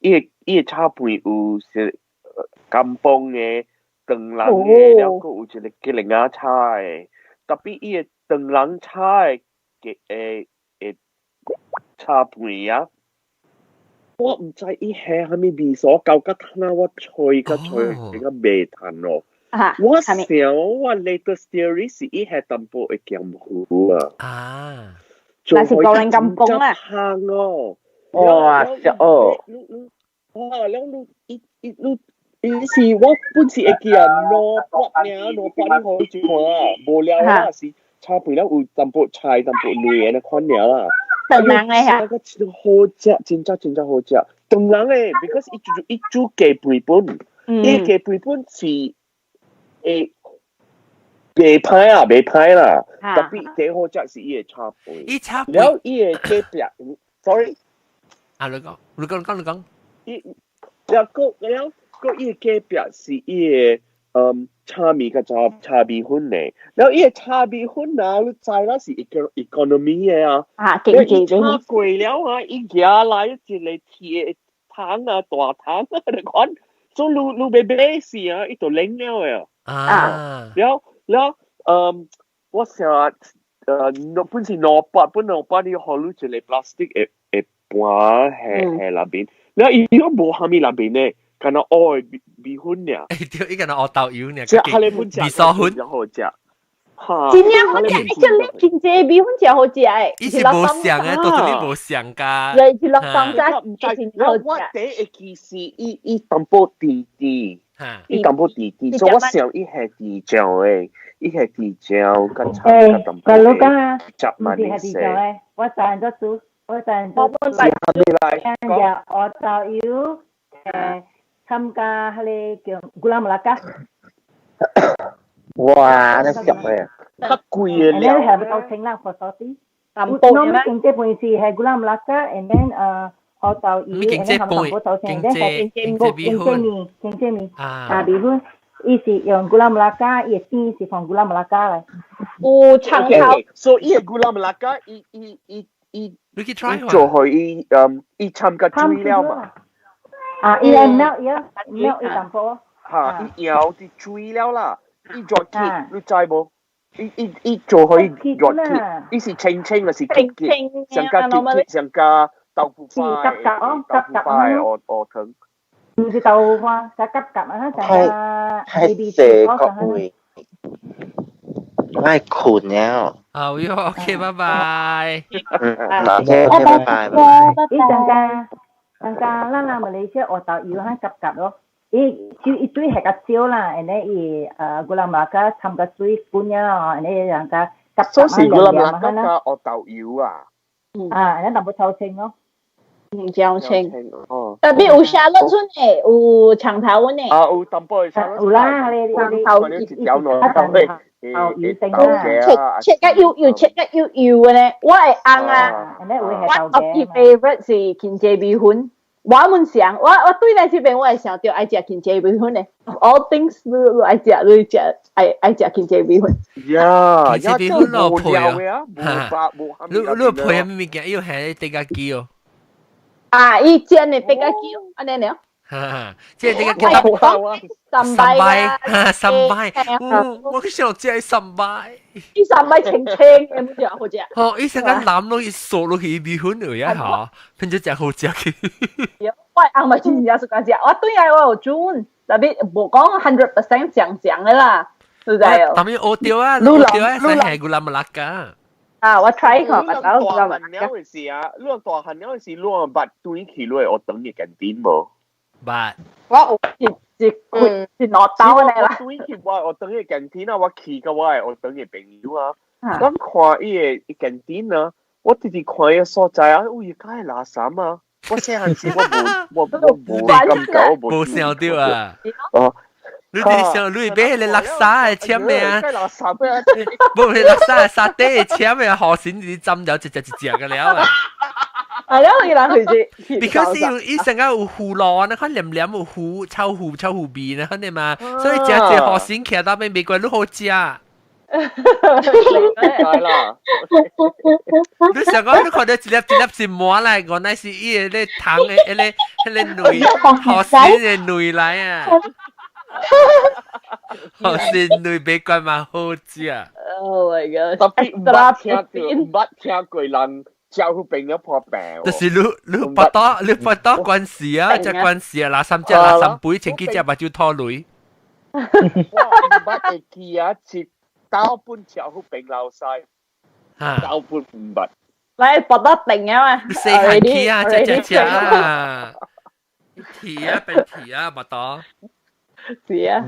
Speaker 2: 一個伊個炒飯有是甘榜嘅、長人嘅，了個有一個吉林亞菜嘅，特別伊個長人菜嘅炒飯啊！我唔知伊係蝦米味所搞甲攤我吹甲未彈咯。我想我 latest theory 是伊係淡薄嘅鹹糊啊。
Speaker 3: 那是高人甘榜啊！
Speaker 2: 香哦！
Speaker 5: 哇！哦！
Speaker 2: 伊是我本是會記啊，蘿蔔你好煮看，無聊啦是炒飯了有淡薄菜、淡薄類嘅款爾啦。
Speaker 3: 等人嘅嚇，
Speaker 2: 個真好食，真好食。等人嘅 ，because 伊煮雞飯本，伊雞飯本是誒袂歹啦，特別最好食是伊個炒飯。
Speaker 1: 伊炒飯，
Speaker 2: 了伊個雞餅 ，sorry。
Speaker 1: 啊，你講。
Speaker 2: 個伊個雞餅是伊個炒米甲炒米粉咧，แล้ว伊個炒米粉啊，你知啦是 economy 嘅啊，
Speaker 3: 經濟
Speaker 2: 炒貴了啊，伊夾來一個鐵桶啊，大桶啊，你看，所以你買時啊，伊就冷了嘅。แล้ว我想本是蘿蔔你好你一個 plastic 會搬喺那邊，แล้ว伊個無蝦米那邊咧。干那愛米粉呀？
Speaker 1: 對，伊干那學豆油呢？
Speaker 2: 即係你本食
Speaker 1: 米粉粉
Speaker 2: 好食。
Speaker 3: 真正好食，你經濟米粉真好食誒。
Speaker 1: 伊是無相嘅，到底無相噶。
Speaker 3: 你是落當真
Speaker 2: 唔知。我第一記是伊淡薄滴，伊淡薄滴，所以我想伊係地醬誒，伊係地醬跟炒跟淡薄誒，雜慢啲食。
Speaker 7: 我賺咗煮，我賺咗煮。我就要參加迄個叫古拉姆拉加。
Speaker 5: 哇！你食咩？
Speaker 2: 得貴嘅
Speaker 7: 了。你係到清啦，for sorry。我經濟半是係古拉姆拉加，and then 學到語，and then 含到到清，經濟面啊，米粉，伊是用古拉姆拉加，伊邊是從古拉姆拉加嚟。
Speaker 3: 有長頭。
Speaker 2: 所以古拉姆拉加，
Speaker 1: 你去 try
Speaker 2: 做佢伊參加煮了嘛。
Speaker 7: 啊，伊係melk伊淡薄。
Speaker 2: 嚇！伊搖啲煮了啦。伊熱鐵，你知冇？伊做可以熱鐵，伊是清清嘅，是結結，上加結結，上加豆腐塊，我疼。
Speaker 7: 唔是豆腐花，就夾夾啊，就
Speaker 5: 係蛇角會，我困了。
Speaker 1: 好喲 ，OK， 拜拜。
Speaker 5: OK，拜拜。
Speaker 7: 上加咱馬來西亞學豆要喺夾夾咯。伊水係較少啦，然後伊古拉馬加參加水半呀，然後人家夾
Speaker 2: 所以古拉馬加學豆油啊。
Speaker 7: 啊，然後淡薄炒青咯。
Speaker 3: 炒青。特別有沙律春誒，有長頭碗誒。
Speaker 2: 啊，有淡薄嘅沙律。
Speaker 7: 有啦，你
Speaker 2: 豆
Speaker 3: 切得要切得要嘅咧，我係硬啊。我特別 favorite 是乾蔗米粉。我們想，我對嚟這邊我係想到愛食乾蔗米粉嘅 ，all things 你愛食，愛食乾蔗米粉。
Speaker 2: 呀，
Speaker 1: 乾蔗米粉咯配
Speaker 2: 啊，
Speaker 1: 你配咩物件？要係地家雞哦。
Speaker 3: 啊，伊煎嘅地家雞，安尼了。
Speaker 1: 即係地家雞三拜，我想食三拜。
Speaker 3: 伊三拜清清嘅，唔知好食。
Speaker 1: 哦，伊成間攬落去嗦落去米粉嚟啊嚇，變咗隻好食嘅。
Speaker 3: 我係啱咪真係食緊食，我對係我有煮，特別冇講100%正嘅啦，對唔對？
Speaker 1: 但係我掉啊，我掉啊，係係古拉姆拉噶。
Speaker 3: 啊，我 try 過，我搞古拉姆拉
Speaker 2: 噶。大時啊，亂大漢了時亂八對起來，我等你緊點冇。
Speaker 1: 八。
Speaker 3: 我是攞刀嚟啦。
Speaker 2: 對起我等你緊點啊，我去嘅我等你朋友啊。我看伊個緊點啊，我直直看伊所在啊，有伊家垃圾啊。我細漢時我冇咁久，
Speaker 1: 冇想到啊！
Speaker 2: 哦，
Speaker 1: 你哋想你俾你垃圾係簽咩啊？
Speaker 2: 垃圾咩？
Speaker 1: 冇係垃圾係沙爹係簽咩？河線你浸咗一隻嘅了啊！
Speaker 3: 係咯，要諗佢
Speaker 1: because 要一成個有糊咯，那看黏黏有糊，臭糊味呢，看你嘛，所以食隻河線其實到邊美國都好食。
Speaker 2: 係啦，
Speaker 1: 你成個你看到一粒是滿嚟，我那是伊個糖嘅，迄個內河線嘅內來啊，河線內美國嘛好食。
Speaker 3: Oh my god！
Speaker 2: 特別唔捌聽過人。招呼病咗破病，
Speaker 1: 就是你不多關事啊，只關事啊，拿三杯，前幾隻目睭拖累。
Speaker 2: 我唔捌記啊，切刀半招呼病流晒，刀半唔捌。
Speaker 3: 你不得定啊嘛？
Speaker 1: 你四行起啊，只啊，提啊，變提啊，不多。
Speaker 3: 是啊，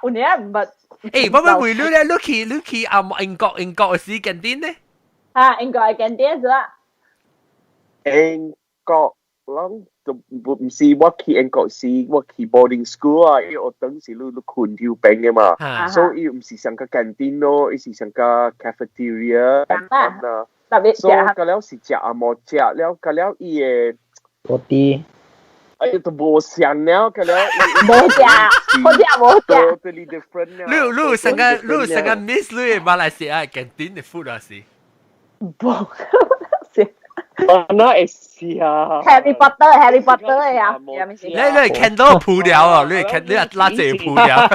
Speaker 3: 有年唔捌。
Speaker 1: 誒，我會你咧，你去英國嘅時間點呢？
Speaker 3: 英國係景點啫。
Speaker 2: 英國人就唔是我去英國是我去 boarding school 啊，因為我當時你困條病嘅嘛，所以唔是上個景點咯，而是上個 cafeteria 啊。
Speaker 3: 特別
Speaker 2: 所以嗰了是食啊冇食了，嗰了伊個
Speaker 5: 嗰啲。
Speaker 2: 哎呀，都冇想了，嗰了
Speaker 3: 冇食，好食冇食。
Speaker 2: totally different 了。
Speaker 1: 你成個 miss 你馬來西亞景點嘅 food 啊是？
Speaker 3: 冇。
Speaker 2: 那係是啊。
Speaker 3: Harry Potter 呀，
Speaker 1: 你係見到鋪料啊？你係拉住鋪料。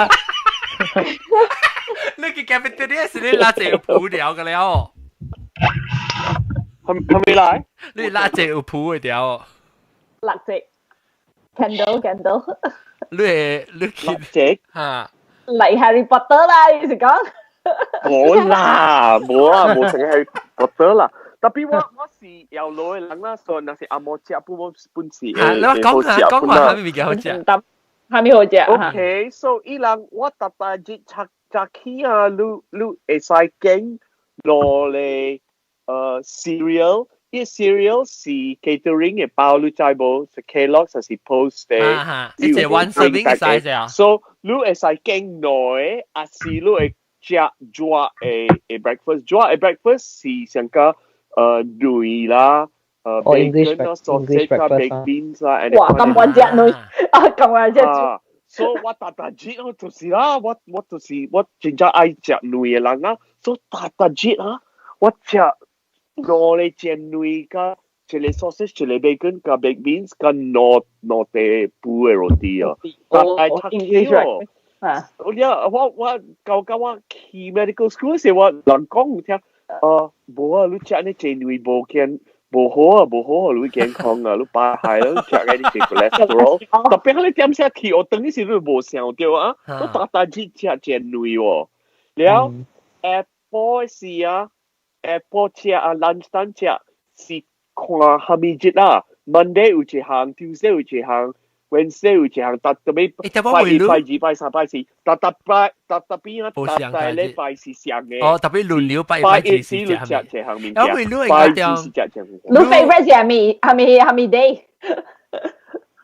Speaker 1: 你嘅 cafeteria 是你拉住鋪料嘅了。
Speaker 2: 係咪來？
Speaker 1: 你拉住鋪嘅料。
Speaker 3: 垃圾。Candle。
Speaker 1: 你
Speaker 2: 垃
Speaker 1: 嚇。
Speaker 3: 嚟 Harry Potter 啦，意思講。
Speaker 2: 冇啦，冇成日 Harry Potter 啦。特別我是有女人啦，所以那是阿摩食本事。
Speaker 1: 你講下係咪比較好食？
Speaker 3: 係咪好食
Speaker 2: ？OK， so 伊人我特日拆起啊，你會使經落嚟cereal。啲 cereal 是 catering 嘅包，你知冇？是 Kellogg 還是 Post 嘅？
Speaker 1: 一隻 one serving size 啊。
Speaker 2: So 你會使經內，還是你會食做breakfast？做breakfast 是上個魚啦，bacon 啦 ，sausage 啦 ，baked beans 啦，
Speaker 3: 哇，咁多隻魚，咁多隻。
Speaker 2: So 我日我就是啦，我真正愛食魚嘅人啦。So 日啊，我食。攞嚟煎魚㗎，一個 sausage， 一個 bacon， 加 baked beans， 加攞地布嘅 roti 啊。但係拆咗，我舊我去 medical school 時，我人講唔聽，冇啊，你食呢煎魚冇好啊，你健康啊，你擺係咯，食嗰啲 cholesterol。特別係你點食去，我等於是你冇想到啊，我日食煎魚喎，了 Apple 是啊。Apple 食啊 ，lunchtime 食是看下面節啦。Monday 有一項 ，Tuesday 有一項 ，Wednesday 有一項，特別拜一、拜二、拜三、拜四，特別啊，禮拜是上嘅。
Speaker 1: 哦，特別輪流拜
Speaker 2: 一是你食這項面
Speaker 1: 嘅。
Speaker 2: 拜二是食這項面。
Speaker 3: 你 favorite 是係咪 day？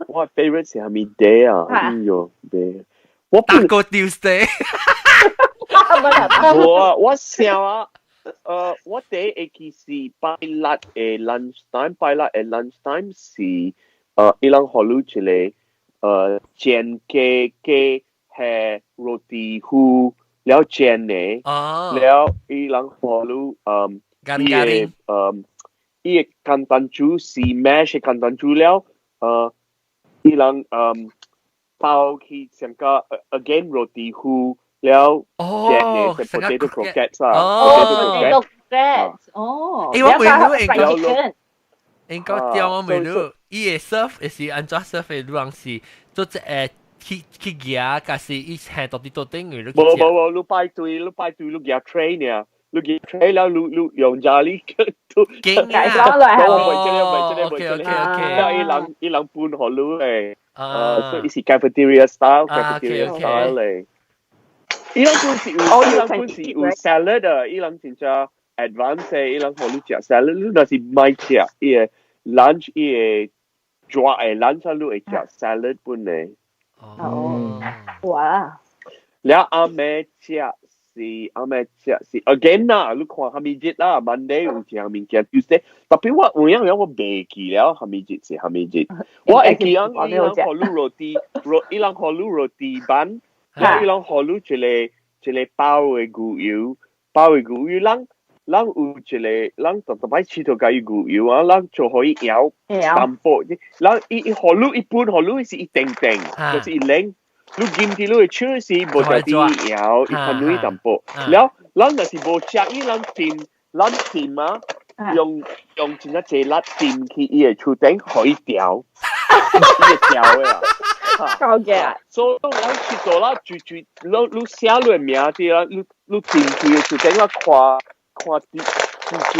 Speaker 2: 我 favorite 是係咪 day 啊？哎呦，day！我
Speaker 1: 打過 Tuesday。
Speaker 2: 我想啊。我第一期是拜六嘅 lunchtime， 拜六嘅 lunchtime 是伊朗學路一個煎嘅係 roti 糊了煎嘅，了伊朗學路伊個簡單煮是 mash 簡單煮了伊朗包起成個 again roti 糊。了煎嘅係 potato croquettes 啊
Speaker 3: ，potato croquettes，我
Speaker 1: 應該叫我未รู้伊個 serve 是安怎 serve 嘅路是做只去夾，還是伊係到底嘅？
Speaker 2: 冇，你排隊，你夾 train 啊，你夾 train 了，你用家裡都
Speaker 1: 勁
Speaker 2: 啊！伊人搬學路嘅，所以是 cafeteria style 嚟。伊朗本是有 salad 啊，伊朗真正 advance 伊朗好你食 salad， 你若是買食伊個 lunch 伊个抓诶 lunch 路会食 salad 本诶。
Speaker 3: 哦，哇！
Speaker 2: 了阿妹食是 again 啦，你看哈密節啦，Monday 有食哈密節，Tuesday，特別我有樣我袂記了哈密節是哈密節，我會記樣伊人可魯 roti，伊人可魯 roti 班，了伊人可魯一個包嘅牛油，人有一個人特別試到加牛油啊，人就可以搖淡薄，人伊可魯一般可魯是一定，就是一零。你見啲你超市冇得啲有，一份女淡薄。แล้ว咱若是無食，伊咱掂啊，用真係隻辣掂去伊個厝頂可以調，伊個調嘅啊。
Speaker 3: 夠嘅。
Speaker 2: 所以咱去做啦，你寫落名啲啦，你掂去個厝頂啊，看啲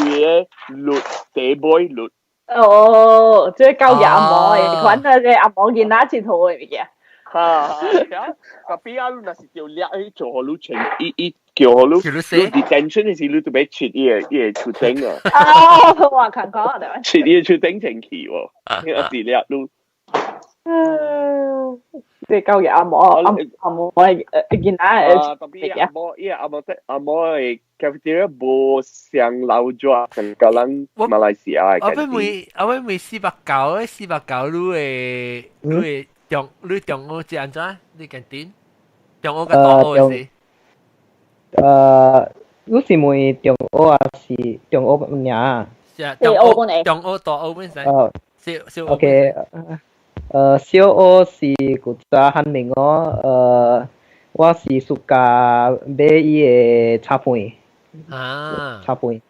Speaker 2: 嘅律地杯律。
Speaker 3: 哦，即係夠嘅阿婆，揾到嘅阿婆見哪一次套嘅嘢。
Speaker 2: tapi lu nasi kêu lihat cho lu chen i kêu lu detention is lu tu be chit ye chu teng ah
Speaker 3: 哦，我看過啊，對。
Speaker 2: chit ye chu teng chen ki wo ya si lihat lu
Speaker 3: 即係夠嘅阿婆見哪
Speaker 2: tapi阿婆嘅 cafeteria 冇上樓咗成個人馬來西亞嘅。
Speaker 1: 我咪489你中澳是安怎？你間店中澳嘅大澳是？
Speaker 8: 你是問中澳啊？是中澳名啊？
Speaker 1: 是啊，中澳大澳邊使？小澳。
Speaker 8: OK， 小澳是古早漢名哦。我是suka買伊個炒飯。炒飯。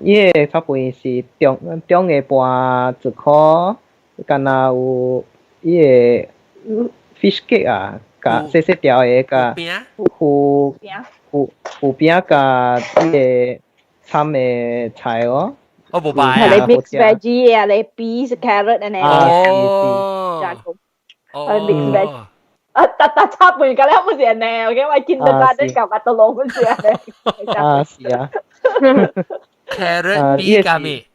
Speaker 8: 伊個炒飯是中個半1塊，敢若有。伊個 fish cake 啊，甲細細條個甲糊餅甲伊個參個菜哦。
Speaker 1: 我冇擺啊。
Speaker 3: 係你 mix veggie 啊，你 beans carrot 啊，你加工。mix veggie。但插半㗎咧，冇事呢，我我見到嗰啲舊嘅都攞本事啊。
Speaker 8: 是啊。
Speaker 1: carrot beans 加咩？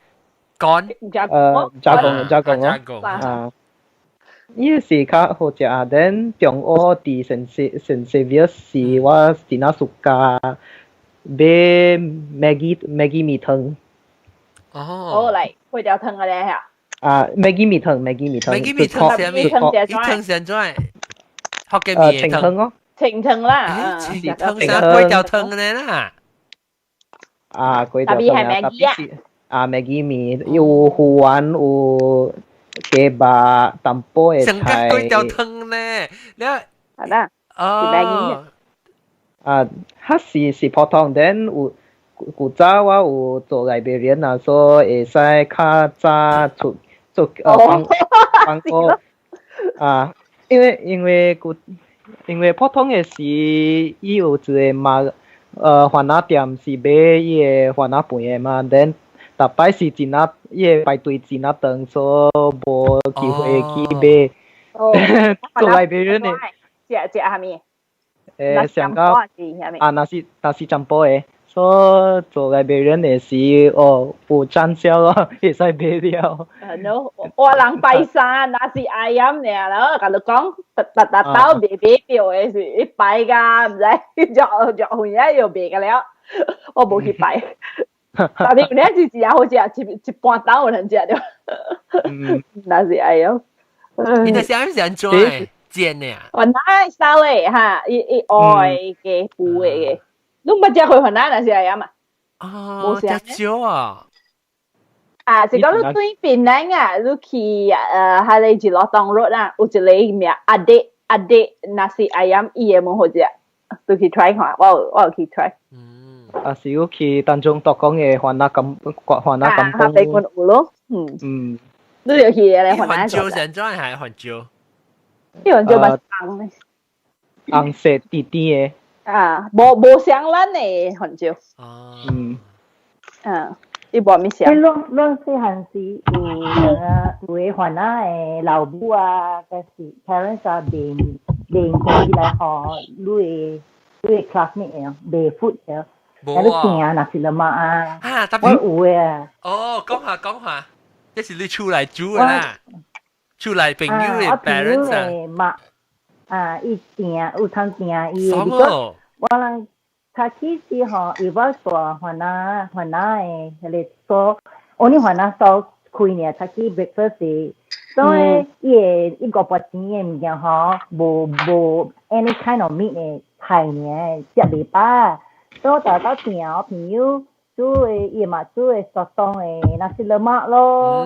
Speaker 1: 乾。
Speaker 8: 加工啊。伊是較好食啊，等中澳佇Saint Xavier是我真係 suka 買Maggi 米湯。
Speaker 3: 哦，嚟配條湯嘅咧嚇。
Speaker 8: Maggi 米湯。
Speaker 1: Maggi 米湯係咩？伊湯是安怎？福建麵
Speaker 8: 清湯哦。
Speaker 3: 清湯啦。
Speaker 1: 清湯啥？配條湯嘅啦。
Speaker 8: 配條湯啊，特別是Maggi 米有魚丸有。雞巴淡薄嘅菜，
Speaker 1: 成間粿條湯咧，你
Speaker 3: 係啦，
Speaker 1: 哦，
Speaker 8: 還是普通，等有古早我有做Liberian啊，所以會使較早出放學因為普通嘅是伊有一個嘛番仔店是買伊個番仔飯嘅嘛，等。逐擺是真啊，伊個排隊真啊長，所以無機會去買。做Liberian嘅，
Speaker 3: 食係咩？
Speaker 8: 上到那是淡薄嘅，所以做Liberian嘅是有產銷咯，會使買了。
Speaker 3: 我人拜山那是ayam呢，然後甲你講，豆別掉嘅是一擺㗎，唔使著換一又別㗎了，我冇去擺。但係你一次好似一半刀有人食咗，那是哎喲。
Speaker 1: 你哋想唔想做煎呢？
Speaker 3: 雲南燒嘅嚇，伊愛嘅布嘅，你唔食去雲南那是哎呀嘛？
Speaker 1: 哦，食少啊！
Speaker 3: 是講你對檳城啊，你去係你住落東路啊，有一個名阿弟那是哎呀，伊嘅冇好食，你去 try 看，我有去 try。
Speaker 8: 是要去當中獨講嘅番仔咁
Speaker 3: 地官有咯，你要去咧
Speaker 1: 番椒現在係番椒，
Speaker 3: 呢番椒咪紅
Speaker 8: 紅色啲啲嘅，
Speaker 3: 冇像咱嘅番椒，伊冇咩像。
Speaker 7: 咱細漢時有番仔嘅老母啊，嗰時 parents 啊訂過起來學你嘅 classmate 嘅賣 food 嘅。有啲驚，那是了嘛啊！
Speaker 1: 特別
Speaker 7: 我有嘅。
Speaker 1: 哦，講下，这是你出来煮的啦，出来朋友的 parents
Speaker 7: 啊，伊定有通定伊
Speaker 1: 的，
Speaker 7: 我人他其实吼，伊要做番仔的，迄个做，我呢番仔做开呢，他去 breakfast 所以伊个8钱的物件吼，无 any kind of meat 的菜呢，食袂饱，所以到定我朋友煮的伊嘛煮的速冻的nasi lemak咯，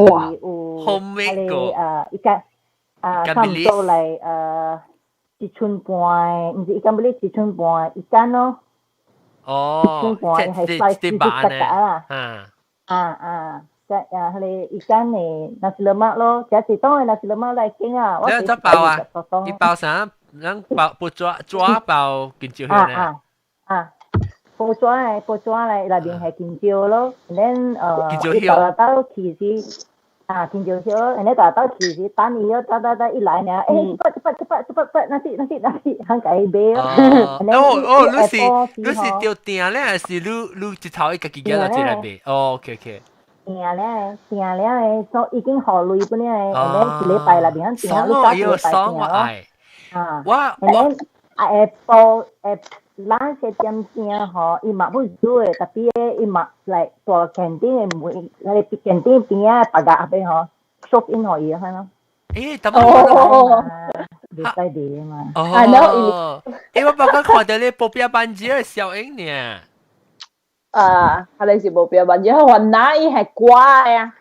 Speaker 1: 哇，
Speaker 7: 有
Speaker 1: homemade 個，
Speaker 7: 伊個差唔多嚟一寸半，唔是伊間不哩一寸半一間咯。
Speaker 1: 哦，
Speaker 7: 即係把呢？即係你一間嘅nasi lemak咯，即係當嘅nasi lemak嚟傾啊。
Speaker 1: 你怎包啊？你包啥？咱包不抓包金蕉呢？
Speaker 7: 布抓嚟內邊係金蕉咯，然後一到其實金蕉蕉，然後到其實等伊咯，到一來呢，cepat，nanti，行解買
Speaker 1: 咯。你是掉訂咧，還是你一頭一個幾件就進來買？哦 ，OK。
Speaker 7: 訂咧，所已經學累本咧，然後一禮拜內邊訂，你3禮拜訂咯。我咱些店店吼，伊嘛不煮诶，特别伊嘛来大肯定诶，每来肯定边啊，白家边吼，shop in 可以看咯。
Speaker 1: 诶，怎么？
Speaker 7: 你在地嘛？
Speaker 1: 哦，诶，我刚刚看到你报表班级嘅小英呢。
Speaker 3: 係你是報表班級，雲南伊係乖啊。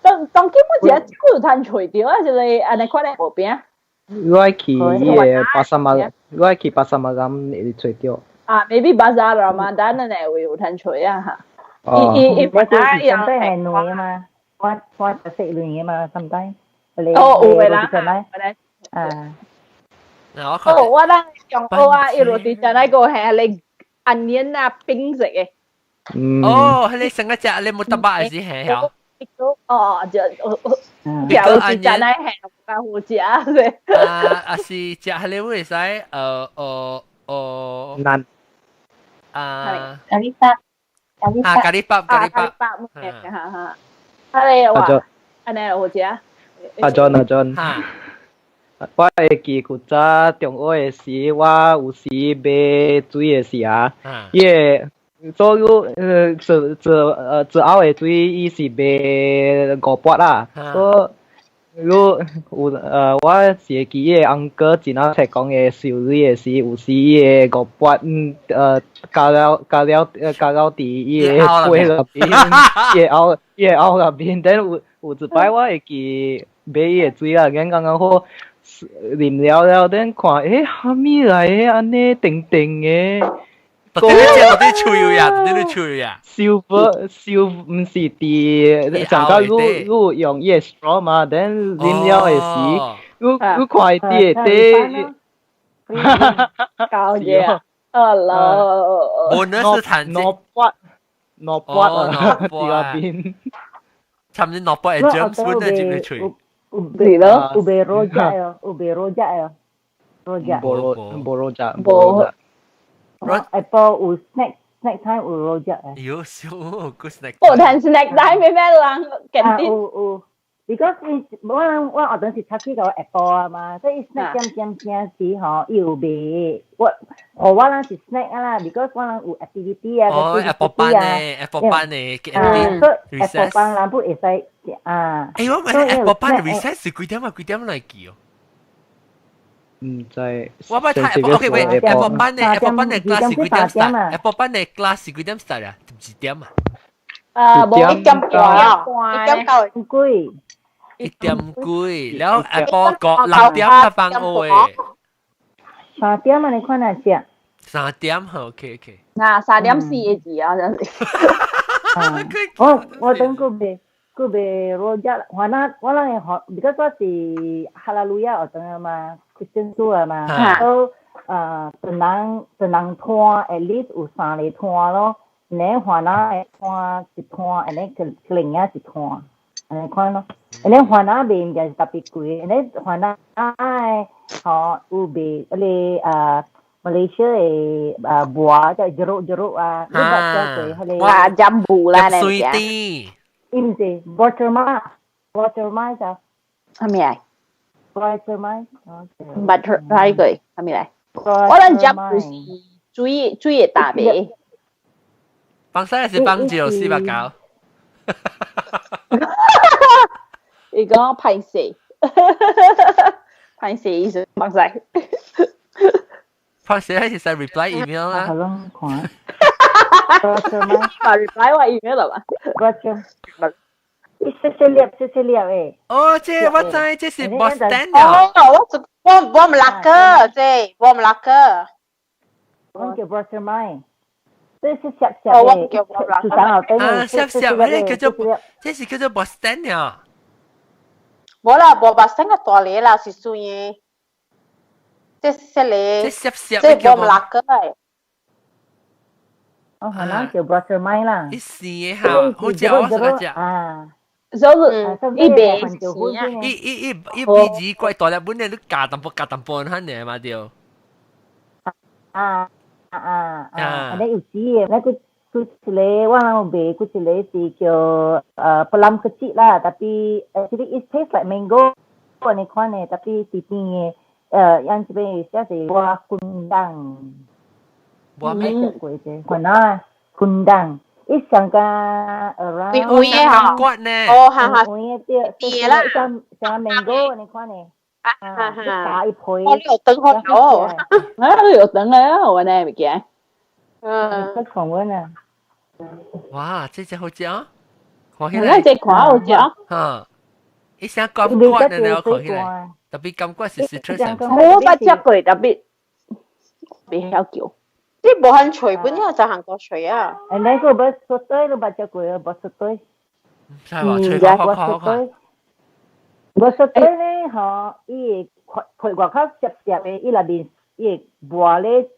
Speaker 3: 當基本上佢攤除掉啊，就你安尼看你報表。
Speaker 8: 我去巴沙馬咁你吹掉。
Speaker 3: maybe Bazaar Ramadan 咧會有攤除啊嚇。
Speaker 7: 伊本來又係女啊嘛，我就識女啊嘛，甚至。
Speaker 3: 有嘅啦。我咧用我啊，伊落地就那個係你 onion 啊冰食嘅。
Speaker 1: 哦，你成日食你冇得擺是係啊？
Speaker 3: 就有時真係係唔夠好食嘅。
Speaker 1: 是食你會使
Speaker 8: 難
Speaker 3: 咖喱巴，係話，安尼好食。
Speaker 8: 阿 John， 我會記古早中學嘅時，我有時買水嘅時啊，所有最後嘅水伊是賣5杯啦，所以有我是記嘅翁哥真啱才講嘅收水嘅時，有時嘅5杯加了啲伊嘅杯入邊，伊嘅凹入邊，等有一擺我會記買伊嘅水啦，剛剛好啉了，等看蝦米來嘅安尼定嘅。
Speaker 1: 到底你吹呀？燒唔是啲，上個如用伊個 straw 嘛，等飲了嘅時，如快啲啲，
Speaker 3: 搞嘢，hello，
Speaker 1: 我那是談
Speaker 8: 攞筆啲邊，
Speaker 1: 差唔多攞筆係將酸嘅接你吹，
Speaker 3: 係咯，
Speaker 7: 有被rojak 啊，
Speaker 8: 冇。
Speaker 7: Apple 有 snack time 有 rojak 啊。
Speaker 1: 有少個 snack。
Speaker 3: 我談 snack time 咩人緊啲？
Speaker 7: 有 ，because 我學陣時讀起個 Apple 啊嘛，所以 snack 點時吼有賣。我人是 snack 啊啦 ，because 我人有 activity 啊。
Speaker 1: 哦 ，Apple 班嘅 Apple 班嘅
Speaker 7: Apple 班人不會使啊。
Speaker 1: 誒，我問 Apple 班嘅 recess 是幾點嚟記哦？
Speaker 8: 唔知。
Speaker 1: 我唔睇 OK 喂 ，Apple 班嘅 class 是幾點 start？Apple 班嘅 class 是幾點 start 啊？2點啊？
Speaker 3: 冇1點半啊
Speaker 7: ，1點9幾
Speaker 1: ？1點幾，然後 Apple 6點才放學嘅。
Speaker 7: 3點啊？你看下先。
Speaker 1: 3點好 OK。
Speaker 3: 嗱，3點4嘅字啊，真
Speaker 7: 係。我等佢未。佢被rojak，我人學，because 我是哈拉路亞學生啊嘛 ，Christian school 啊嘛，都一人攤 at least 有3個攤咯，然後華人攤一攤，然後另外一攤，安尼看咯，然後華人賣就特別貴，然後華人學有賣嗰啲Malaysia 嘅buah 即係jeruk啊，呢個最貴，佢哋
Speaker 3: jambu 啦，
Speaker 1: 水啲。
Speaker 7: 唔是 watermelon 就
Speaker 3: 係咪嚟
Speaker 7: watermelon
Speaker 3: ？Butterfly 佢係咪嚟？我諗接就是最大味。
Speaker 1: 幫曬係幫住四百九。
Speaker 3: 你講派四，派四意思幫曬。
Speaker 1: 幫曬係實 reply email 啦。
Speaker 7: 係咯，看。
Speaker 3: reply 我 email 啦嘛。
Speaker 7: 細粒誒。
Speaker 1: 哦，即係我知，即係 Boston
Speaker 4: 啊。我唔辣嘅，即係我唔辣嘅。
Speaker 7: 我叫 watermelon。即係濕濕嘅，
Speaker 1: 濕濕，叫做，即係叫做 Boston 啊。
Speaker 4: 冇啦，冇Boston嘅大嚟啦，是屬於，即係濕嚟，
Speaker 1: 即係濕濕，
Speaker 4: 即係冇辣嘅。
Speaker 7: 哦，係啦，叫 watermelon 啦。
Speaker 1: 一時嘅嚇，好似我嗰隻。
Speaker 7: 啊，
Speaker 3: 就是一杯
Speaker 1: 一杯子貴大粒本嚟都加淡薄慳嘅嘛條。
Speaker 7: ada uji, aku kucing warna be kucing si kyo pelam kecil lah, tapi actually it tastes like mango ni kuan ni, tapi tipi yang sebenarnya si buah kundang.
Speaker 1: Buah apa?
Speaker 7: Kuana kundang. Isangka around.
Speaker 4: Uye ha.
Speaker 1: Kuat ne.
Speaker 4: Oh ha.
Speaker 7: Uye dia lah. Sama mango ni kuan ni. Cả一倍。
Speaker 4: 我呢度等好咗。
Speaker 3: 呢度等啊，我呢咪見。
Speaker 7: 識重溫啊！
Speaker 1: 哇，這隻好食啊！看起
Speaker 3: 來，
Speaker 1: 那
Speaker 3: 隻看好食。
Speaker 1: 哈，一聲感覺的呢，看起來，特別感覺是出上。
Speaker 3: 我不食過，特別曉叫。
Speaker 4: 啲無限隨本呢就韓國隨啊。
Speaker 7: 人哋個不熟對，都不食過啊，不熟對。
Speaker 1: 係話隨口口口。
Speaker 7: 我說對咧，嗬，伊佢外口濕濕嘅，伊內邊伊薄咧，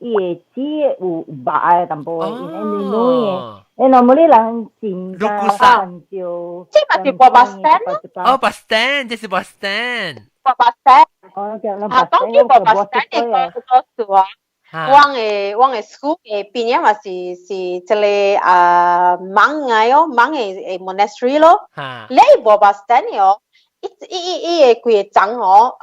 Speaker 7: 伊籽有白嘅淡薄，伊咧嫩嘅。你那麼啲人煎㗎，就
Speaker 4: 即係咪叫薄stand咯？
Speaker 1: 哦，薄stand，這是薄stand。
Speaker 4: 薄stand。
Speaker 7: 哦，叫那
Speaker 4: 薄stand。叫薄stand，你講好多數啊。我嘅 school 嘅邊嘢嘛是即係芒嘅哦，芒嘅 monastery 咯。你薄stand 嘅。伊個規個章哦，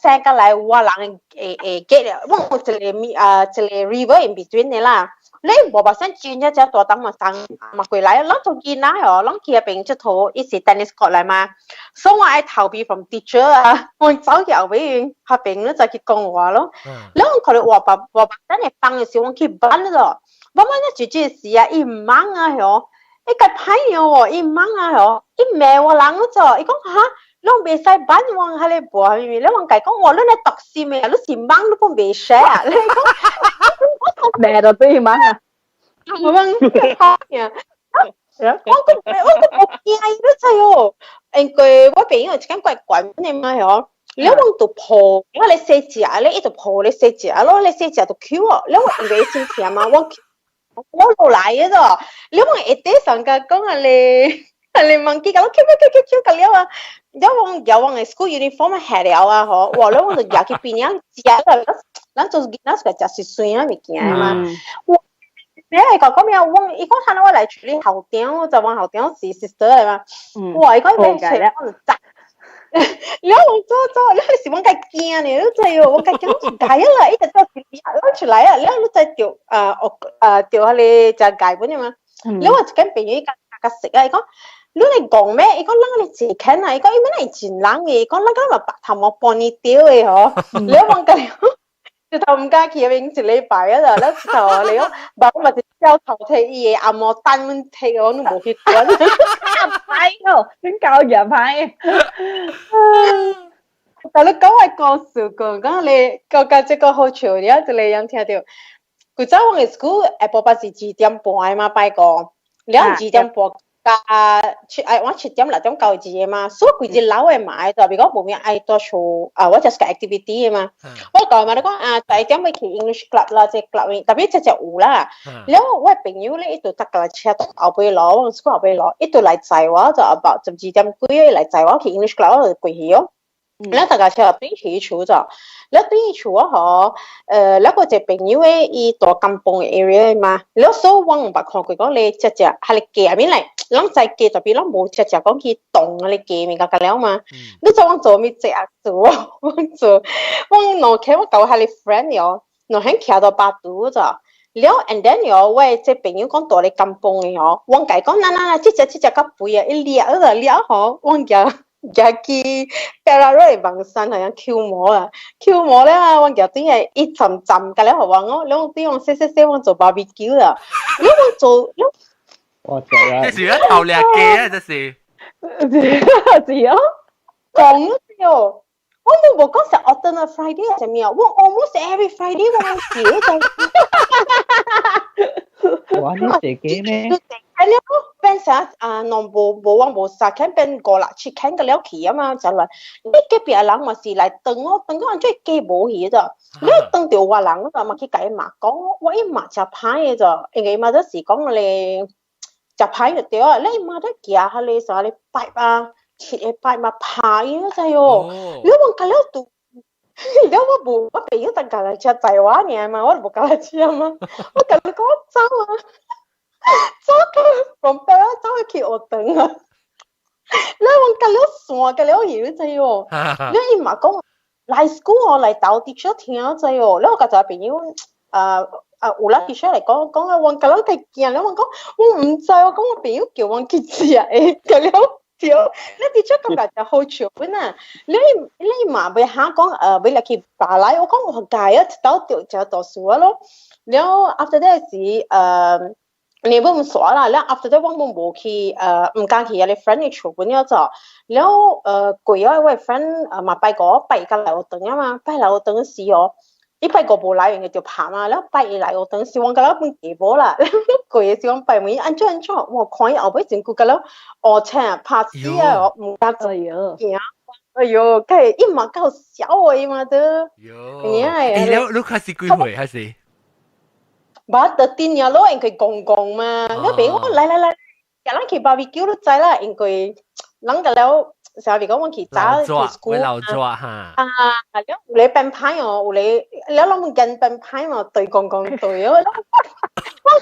Speaker 4: 寫過來我人get，我一個 river in between 嘅啦。你無把聲轉一隻大燈嘛生嘛過來，啷做見啦哦，啷去邊出頭一時 tennis court 來嘛，所以我愛逃避 from teacher 啊，我走去後邊下邊咧就去講話咯。你我佢哋話把聲嚟放嘅時候，我去班咗，慢慢一住住時啊，伊唔忙啊嗬，伊個朋友喎，伊唔忙啊嗬，伊咩我人咗咗，伊講嚇。你未使班往喺你播咪？你往計講我你讀書咩？你是忙你都未寫啊？你講
Speaker 3: 咩都對忙啊？
Speaker 4: 我講呀，我個冇驚你真哦。因為我朋友一間怪怪你嘛嗬，你往度破，因為你寫字啊，你一度破你寫字啊咯，你寫字度 Q 啊，你往以為先寫嘛，我落來嘅啫，你往一啲上架講啊你。你問佢講 Q 咁樣啊，有往嘅 school uniform 係了啊，嗬，哇！你往就入去邊樣食啦，咱做那個就是水啊物件嘛。你係講咁樣，往伊講睇到我嚟處理後點，我就往後點是 sister 嚟嘛。哇！伊講咩出嚟我就砸，你往做，你是往計驚你都知喎，我計驚出街啦，一直都攞出嚟啊，你再掉掉下你就解本啫嘛。你話跟朋友個食啊，伊講。你嚟講咩？伊講啷個你自啃啊？伊講伊咩嚟前冷嘅？伊講啷個咪白頭毛幫你屌嘅嗬？你望計，就頭唔加佢永一禮拜啊！就咧頭你講，白我咪就交頭睇嘢，阿莫單蚊睇我都冇血管。
Speaker 3: 派咯，點教人派？
Speaker 4: 但你講係講笑講你個即個好笑嘅，就你有聽到？佢走我嘅 school 下晡八時2點半嘛，拜個2點半。我7點6點9字嘅嘛，所以佢隻樓係買就，如果冇咩嗌多做我就係 activity 嘅嘛。我講嘛，你講第一點咪去 English club 啦，即係 club 特別隻有啦。然後我朋友咧，一度得㗎車到後邊攞，我 school 後邊攞，一度嚟載我就about 12點幾嚟載我去 English club 我就過去咯。然後大家車入邊去處咗，然後對處嗬，然後隻朋友咧，伊大金邦嘅 area 嘛，然後所以我唔白看佢講你隻係你寄入邊嚟。啷在鸡特别啷冇只讲去动啊，你鸡咪个了嘛？你做我做咪只做，我做，我弄起我搞下你 friend 哟，弄很徛到巴肚咋？了 and then 哟，喂，即朋友讲到你咁崩嘅哟，我計講嗱，即只個背啊，一裂啊裂好，我夾去掉落嚟bằng身係樣 Q 膜啊，Q 膜咧，我夾啲係一浸浸嘅咧，好話我，兩啲我細我做 barbecue 啊，你我做，
Speaker 8: 我知啊，
Speaker 1: 這是一頭兩雞啊，這是。
Speaker 3: 是哦，
Speaker 4: 講咗喎。我冇講成 alternate Friday 係咩啊？我 almost every Friday 我叫就。
Speaker 8: 哇！你自己咩？
Speaker 4: 係咧，變成農冇話冇殺緊變過啦，切緊個了期啊嘛，就嚟你嗰邊人咪是嚟等我即係幾冇嘢咋？你等條話人就咪去計嘛，講我一抹就派嘅咋，因為嘛都時講我哋就派嘅屌啊，你嘛都夾下你就你拜啊。切一拜嘛排咗滯喎，你問隔咗度，而家我冇我俾咗等隔嚟吃仔話你嘛，我冇隔嚟吃嘛，我隔嚟講走啊，走佢從邊走去企我等啊，你問隔咗散隔咗嘢滯喎，你唔係講嚟 school 我嚟到 teacher 聽滯喎，你我隔就係朋友有啦 teacher 嚟講啊，我隔咗佢見，你問講我唔制，我講我朋友叫我去食誒，隔咗。你啲出咁大就好潮本啊！你嘛俾下講俾你去巴拉，我講我介啊，到掉就讀書咯。然後 after that 時你唔唔耍啦，然後 after that 我冇去唔敢去啊！你 friend 去潮本咗就，然後攰啊！位 friend 嘛拜個拜個嚟我等啊嘛，拜嚟我等時哦。一拜個冇來完嘅就爬嘛，然後拜嚟我等時我嗰本幾波啦，攰嘅時我拜每安裝，我看後尾整個嗰咯，我請拍死啊，我唔敢做嘢，哎呦，梗係一馬夠小嘅嘛都，
Speaker 1: 你開始幾歲還是？
Speaker 4: 把得啲嘢咯，應該講嘛，你俾我嚟，人哋去 barbecue 都制啦，應該諗嘅了。上邊講我去找去 school
Speaker 1: 老抓哈
Speaker 4: 有你笨牌哦，你諗緊笨牌嘛，對講對哦，我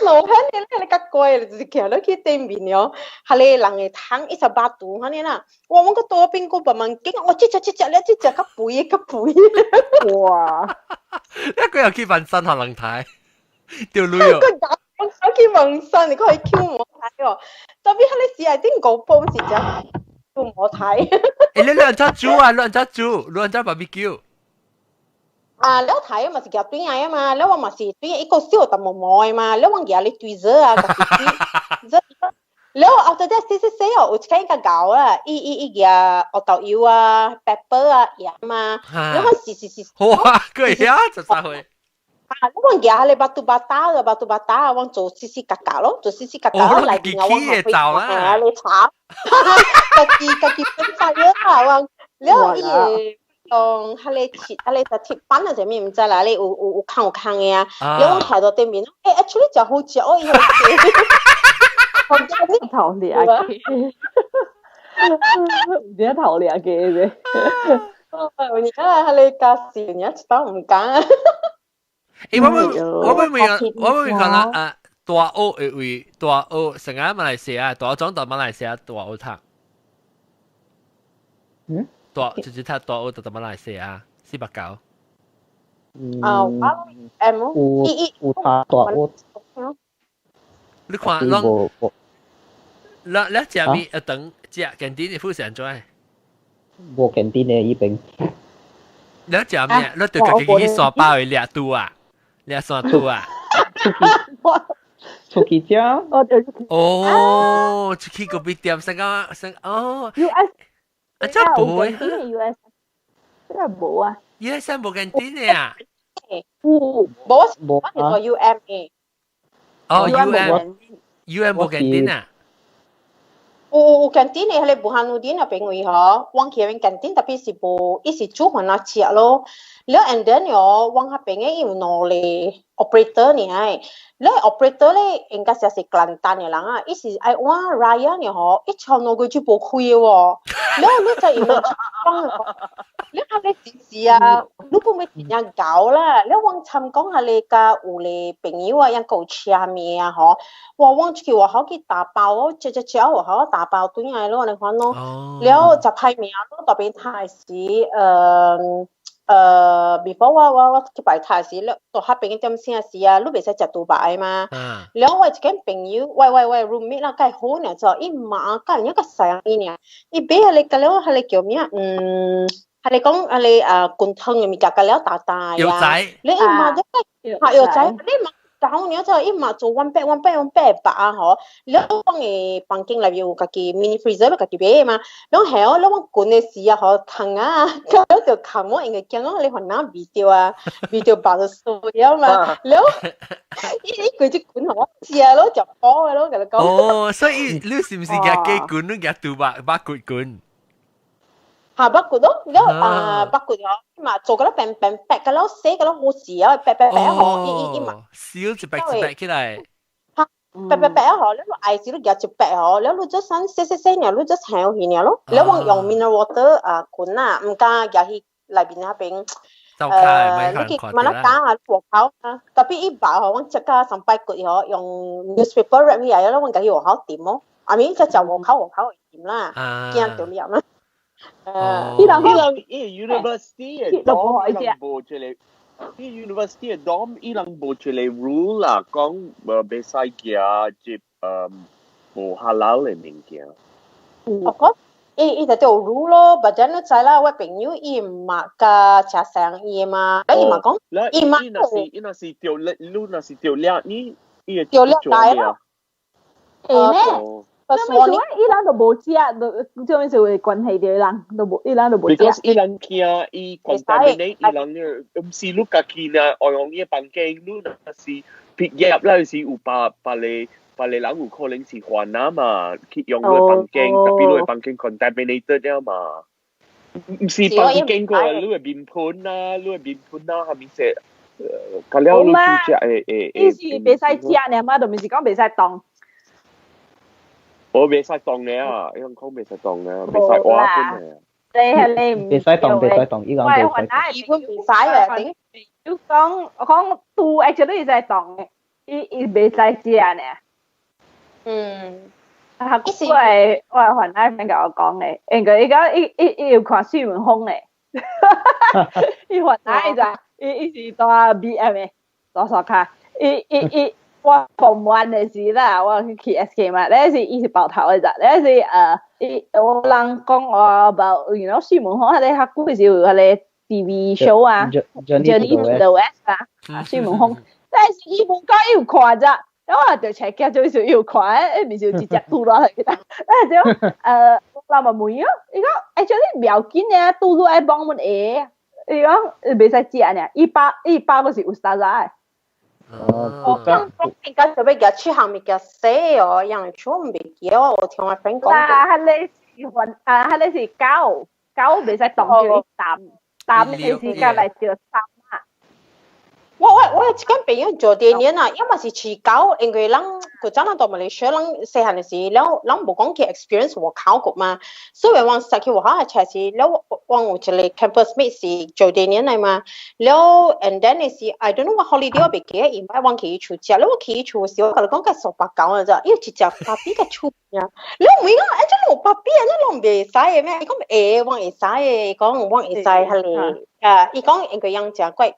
Speaker 4: 老喺你個貴，你其實你去對面咗，係你人嘅湯18度，係你啦，我個多邊個白問經，我即隻個背，
Speaker 3: 哇！
Speaker 1: 一個又去紋身學能睇，條女哦。
Speaker 4: 我去紋身，你可以 Q 我睇哦，特別係你試下啲個波時就。我睇，
Speaker 1: 你兩隻煮啊，兩隻 barbecue。
Speaker 4: 你睇啊嘛是夾短嘢啊嘛，你話嘛是短一個燒就冇耐嘛，你話嘢你對咗啊，你話after that 死哦，有睇個搞啊，一嘢我豆油啊 ，pepper 啊嘢嘛，你話是，
Speaker 1: 哇，佢呀就晒去。
Speaker 4: 我嘢你巴杜巴打，我做絲格咯，做絲格咯嚟見我去啊，你炒，自己分晒咗啦，你嘢用係你切，係你就鐵板啊，就咩唔知啦，你有坑嘅啊，你我睇到對面，actually 就好似我以為，
Speaker 3: 我真係頭裂嘅，唔知頭裂嘅啫，
Speaker 4: 而家係你隔時而家都唔揀。
Speaker 1: 我咪講啦，大澳嘅位，大澳成個馬來西亞，大澳裝到馬來西亞大澳塔。就是他大澳到馬來西亞489。
Speaker 8: 有他大澳。
Speaker 1: 你看，你食咩？等食canteen嘅副上載。
Speaker 8: 冇canteen嘅呢邊。
Speaker 1: 你食咩？你對自己去刷包去掠肚啊？掠刷肚啊？
Speaker 8: 出去食。
Speaker 1: 哦，出去嗰邊店成哦。
Speaker 3: US。
Speaker 1: 啊，真冇
Speaker 3: 啊 ！US 真係冇啊
Speaker 1: ！US 冇canteen嘅啊？
Speaker 4: 冇啊！UM
Speaker 1: 哦 ，UM 冇canteen啊？
Speaker 4: 有canteen你係bukan udin apa yang wih wang kirim canteen tapi si po isi cu mana cia lo lo and then yo wang hapengnya iu no le operator ni ai lo operator le enggak si Kelantan ya lang isi ai wang raya ni ho ich no go ju po kui wo lo lo cai image wang 你下你時時啊，你會唔會點樣搞啦？你往尋講下你嘅有你朋友啊，一個車面啊，嗬，往叫我好去打包咯，只我好打包對嚟咯，你看咯，然後就派面咯，特別係before 我去擺台時，你到下邊點先時啊，你未使食杜拜嘛，然後我一個朋友，喂 roommate 啦，梗係好呢，就一晚梗係一個細嘢呢，一俾你嘅了，係你叫咩係你講係你灌湯嘅物件，嘅了大大啊，你一晚都係藥仔，你一晚搞你就一晚做one bag 吧嗬，你講嘅房間裏有自己 mini freezer 自己買嘛，你係哦，你講灌嘅時啊，嗬坑啊，咁就坑我應該講我你可能video 爆咗水啊嘛，你呢句即灌我試下咯，就火嘅咯，咁講。
Speaker 1: 哦，所以你是唔是夾機灌，你夾杜巴灌？bakit
Speaker 4: 咯，แล้วbakitเหรอมา做嗰啲แปะๆกันแล้วเซกันแล้ว好時啊แปะหออีมา
Speaker 1: 燒一แปะ起來
Speaker 4: แปะหอแล้วไอซีลูกอยากจะแปะหอแล้วลูกจะสั่นเซเนี่ยลูกจะแถวหินเนี่ย咯แล้ววาง用 mineral water คุณน่ะ唔加อยากให้裏邊那邊你มันละก้าหัวเขาแต่พี่อีบ่าววางจะก้าสัมไปกุดเหรอ用 newspaper wrap นี่แล้ววางกับหัวเขา點咯อันนี้จะหัวเขา點啦驚到你啊
Speaker 2: university 嘅 dorm 伊人無出嚟，啲 university 嘅 dorm 伊人無出嚟 rule 啦，講袂使食接無 halal 嘅物件。
Speaker 4: 我講伊就做 rule 咯，或者你知啦，我朋友伊唔㗎食生意嘛，咁伊嘛講，伊嘛
Speaker 2: 伊若是條你若是條叻呢，伊會
Speaker 4: 條叻大咯，
Speaker 3: 係咩？因為伊人都無食，都做咩就會關係啲人，伊人都無食。
Speaker 2: Because 伊人驚伊 contaminate 伊人，唔是你家己呢，外用呢房間，你若是畢業啦，是有別人有可能是患啊嘛，去用你房間，特別你房間 contaminated 啊嘛，唔是房間個，你係面盤啊，下面寫，咁了你就食
Speaker 3: 伊是袂使食呢嘛，就唔是講袂使當。
Speaker 2: 我袂使當嘅啊，香港袂使當嘅，袂使話本嘅。
Speaker 3: 你
Speaker 8: 袂使當，袂使當，依家袂使。
Speaker 4: 伊本袂使嘅，
Speaker 3: 要講都 actually 就係當嘅，伊袂使食呢。我係雲南人甲我講嘅，應該依家伊要看新聞風嘅，伊雲南就伊是大 BM 嘅，多少卡，伊。我傍晚嘅時啦，我去 SK 嘛，呢是伊是爆頭嘅咋，呢是我人講我 about you know 新聞可能喺古時有嗰啲 TV show 啊 ，Journey to the West 啊，新聞風，但是伊冇講要看咋，我就 check 嘅最少要看，唔是直接嘟落去嘅，就我咪問咯，伊講actually唔要緊嘅，嘟落嚟幫我誒，伊講未使食呢，伊包嗰時有啥仔。
Speaker 4: 講而家就俾佢出行咪嘅死哦，人出唔俾叫，我聽我 friend 講過。
Speaker 3: 係你是狗未使當住擔你是隔嚟就擔啊。
Speaker 4: 我之前朋友做電影啊，因為是飼狗，因為人佢真係到馬來西亞人細漢嘅時，人冇講佢 experience 我考過嘛，所以話實佢話係係是，然後我有一個 campus mate 是做電影嚟嘛，然後 and then 是 I don't know what holiday 我俾佢，因為我去厝食，然後我去厝嘅時候，我同佢講佢傻白狗啊咋，要一隻芭比嘅厝呀，你唔會講誒，我芭比啊，你唔會使嘅咩？伊講誒，我會使嘅，講我會使係你伊講應該樣食貴。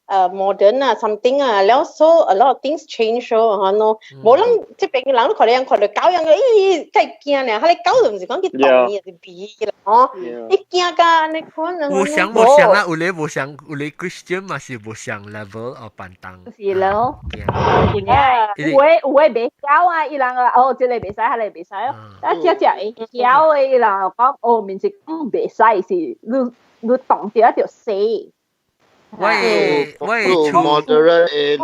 Speaker 4: modern 啊 something 啊，แล้ว so a lot of things change 咯，嚇咯，冇人即係俾人都佢哋搞樣嘅，咦，真係驚咧！嚇你搞就唔是講佢動嘢係比啦，哦，你驚㗎，你可能
Speaker 1: 無相啊，有咧無相，有咧 Christian 嘛是無相 level 哦，板當。
Speaker 3: 是咯，有誒袂搞啊，伊人啊，哦，即個袂使，迄個袂使咯，但只會搞誒，伊人講哦，面是唔袂使，是你動掉一條線。
Speaker 1: 喂
Speaker 9: moderate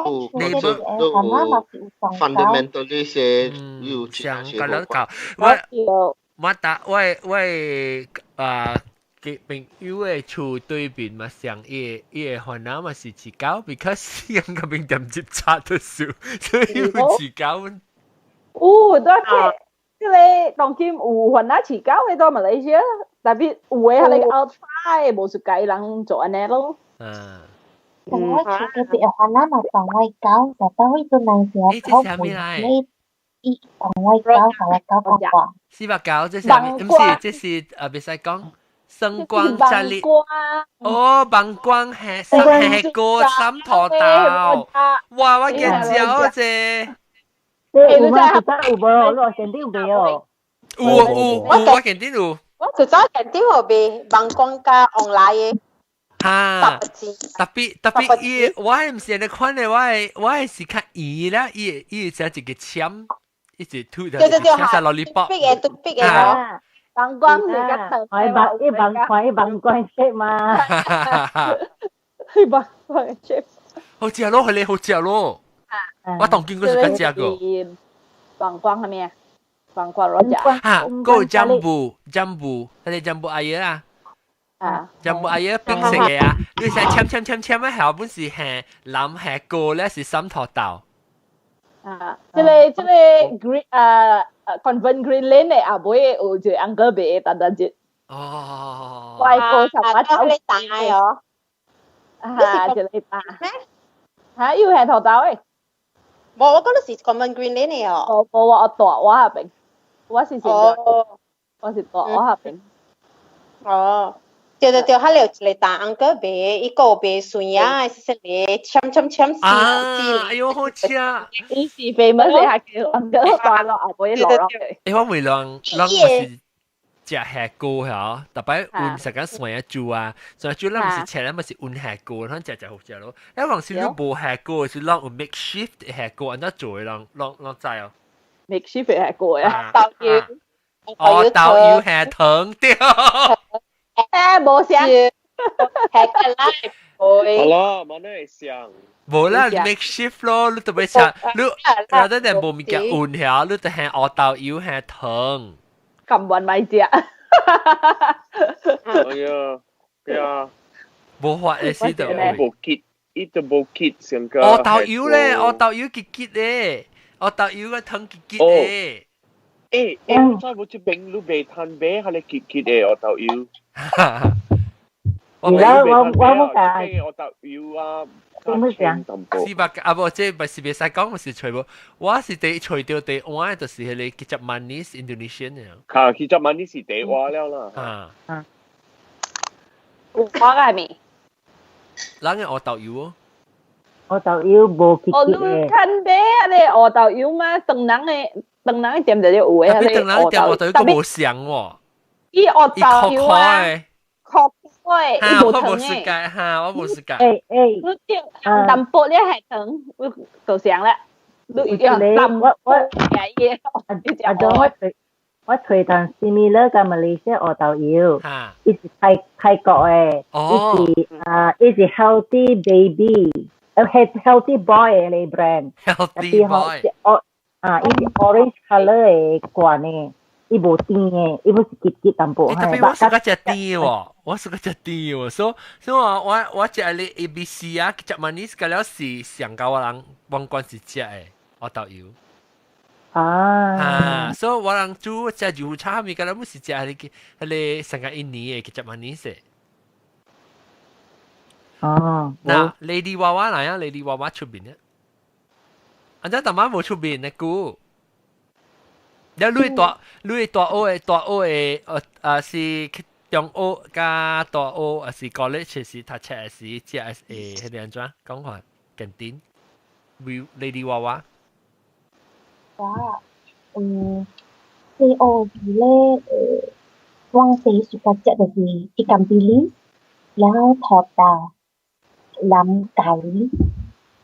Speaker 9: fundamentalist 有
Speaker 1: 想咁樣搞，我嘅朋友嘅厝對面嘛，上伊河南嘛是飼狗 ，because 人個面點接插得少，所以會飼狗。
Speaker 3: 哦，多謝，即係當今有河南飼狗，你到馬來西亞 tapi 有誒你 outside 無是計人做安尼咯。
Speaker 7: 但我做嘅別話啦，嘛當我搞，就當我做男仔搞你一當我搞，就我搞八卦。
Speaker 1: 四百九，這是唔是？這是別使講。生光炸裂哦，膀胱係生係個心陀豆，哇！我見咗啫，
Speaker 7: 有嗎？有冇？我見到有。
Speaker 1: 我見到有。
Speaker 4: 我就早見到有未？膀胱加 online
Speaker 1: 哈，特別伊，我係唔是你看咧，我係看伊啦，伊就一個簽，一直吐的，簽晒落嚟卜，
Speaker 4: 逼嘅咯。
Speaker 3: 膀胱是個頭，
Speaker 7: 膀胱色嘛，
Speaker 3: 膀胱色，
Speaker 1: 好食咯，係你好食咯，我當見過是咁食個。
Speaker 3: 膀胱係咩啊？膀胱攞食。
Speaker 1: 嚇，嗰個jambu，係你 jambu 阿爺啊？jambu 阿爺冰食嘅啊，你成簽咧，後本是係諗係個咧是心陀豆。
Speaker 3: 即個 green convent green lane 咧，阿妹有隻 uncle 俾單節。
Speaker 1: 哦。
Speaker 3: 外國十八頭
Speaker 4: 你大哦。
Speaker 3: 即係大。嚇，要係頭豆誒。
Speaker 4: 冇，我覺得是 convent green lane 嚟哦。
Speaker 3: 冇我大我下邊，我是我是大我下邊。
Speaker 4: 哦。對，佢有一個大 uncle 俾，一個俾孫呀，是你簽
Speaker 1: 啊！哎呦，好食！
Speaker 3: 伊是famous嘅下叫 uncle 掛落後尾落落去。
Speaker 1: 我未讓我是食蝦膏嚇，特別換食緊蒜一煮啊，蒜一煮咧唔是切咧，咪是換蝦膏，可能食好食咯。因為講少少冇蝦膏，是讓有 makeshift 蝦膏，安怎做嘅？讓知哦。
Speaker 3: makeshift 蝦膏啊，
Speaker 1: 豆要蝦糖掉。
Speaker 3: 冇聲，
Speaker 4: 係個 live 會。
Speaker 2: 好啦，冇得想。
Speaker 1: 冇啦 ，makeshift 咯，你特別食，你有得定冇物件換下，你就係學豆要係糖。
Speaker 3: 咁運咪食。
Speaker 2: 係啊，
Speaker 1: 冇法嘅事就
Speaker 2: 冇結，呢度冇結成個。
Speaker 1: 學豆要咧，學豆要結咧，學豆要個糖結咧。
Speaker 2: 我再冇出冰路被攤啤，係你結嘅學豆要。
Speaker 7: 我冇
Speaker 2: 解，我就要啊。
Speaker 7: 點樣講？
Speaker 1: 四百啊，不，即係是別使講，我是除冇，我是第除掉第one，就是係你吉吉曼尼斯 Indonesian
Speaker 2: 啊。吉吉曼尼斯第話了啦。
Speaker 3: 我係咪？
Speaker 1: 冷嘅我豆油哦。
Speaker 7: 我豆油冇結嘅。
Speaker 3: 你攤啤啊？你我豆油嘛？等人嘅店就要有嘅。
Speaker 1: 你等人嘅店我豆油都冇香喎。
Speaker 3: 伊我豆油啊，確開，
Speaker 1: 我冇試過嚇，我冇試過。
Speaker 3: 你叫淡薄咧係等，就上啦。你要淡我嘢，
Speaker 7: 我隨堂 similar 嘅 Malaysia 我豆油，伊是泰國嘅，伊是 healthy baby，healthy boy 嘅 brand。healthy boy。伊是 orange color 嘅罐嘅。伊無甜嘅，伊無是結淡薄。
Speaker 1: 特別我是個食甜喎，我是個食甜喎，所以我食你 ABC 啊，食曼尼斯個了是上高人往關是食嘅，我豆油。所以我人煮食油茶咪個了，唔是食你成個印尼嘅食曼尼斯。嗱 ，Lady 娃娃嚟啊 ，Lady 娃娃出邊啊，安怎大媽冇出邊嘅估？你大學是中學加大學，是 college 是讀冊是 GSA 係點樣講話？canteen Lady 娃娃。
Speaker 7: COB 咧往時暑假食就是一間比利，然後托到藍咖喱，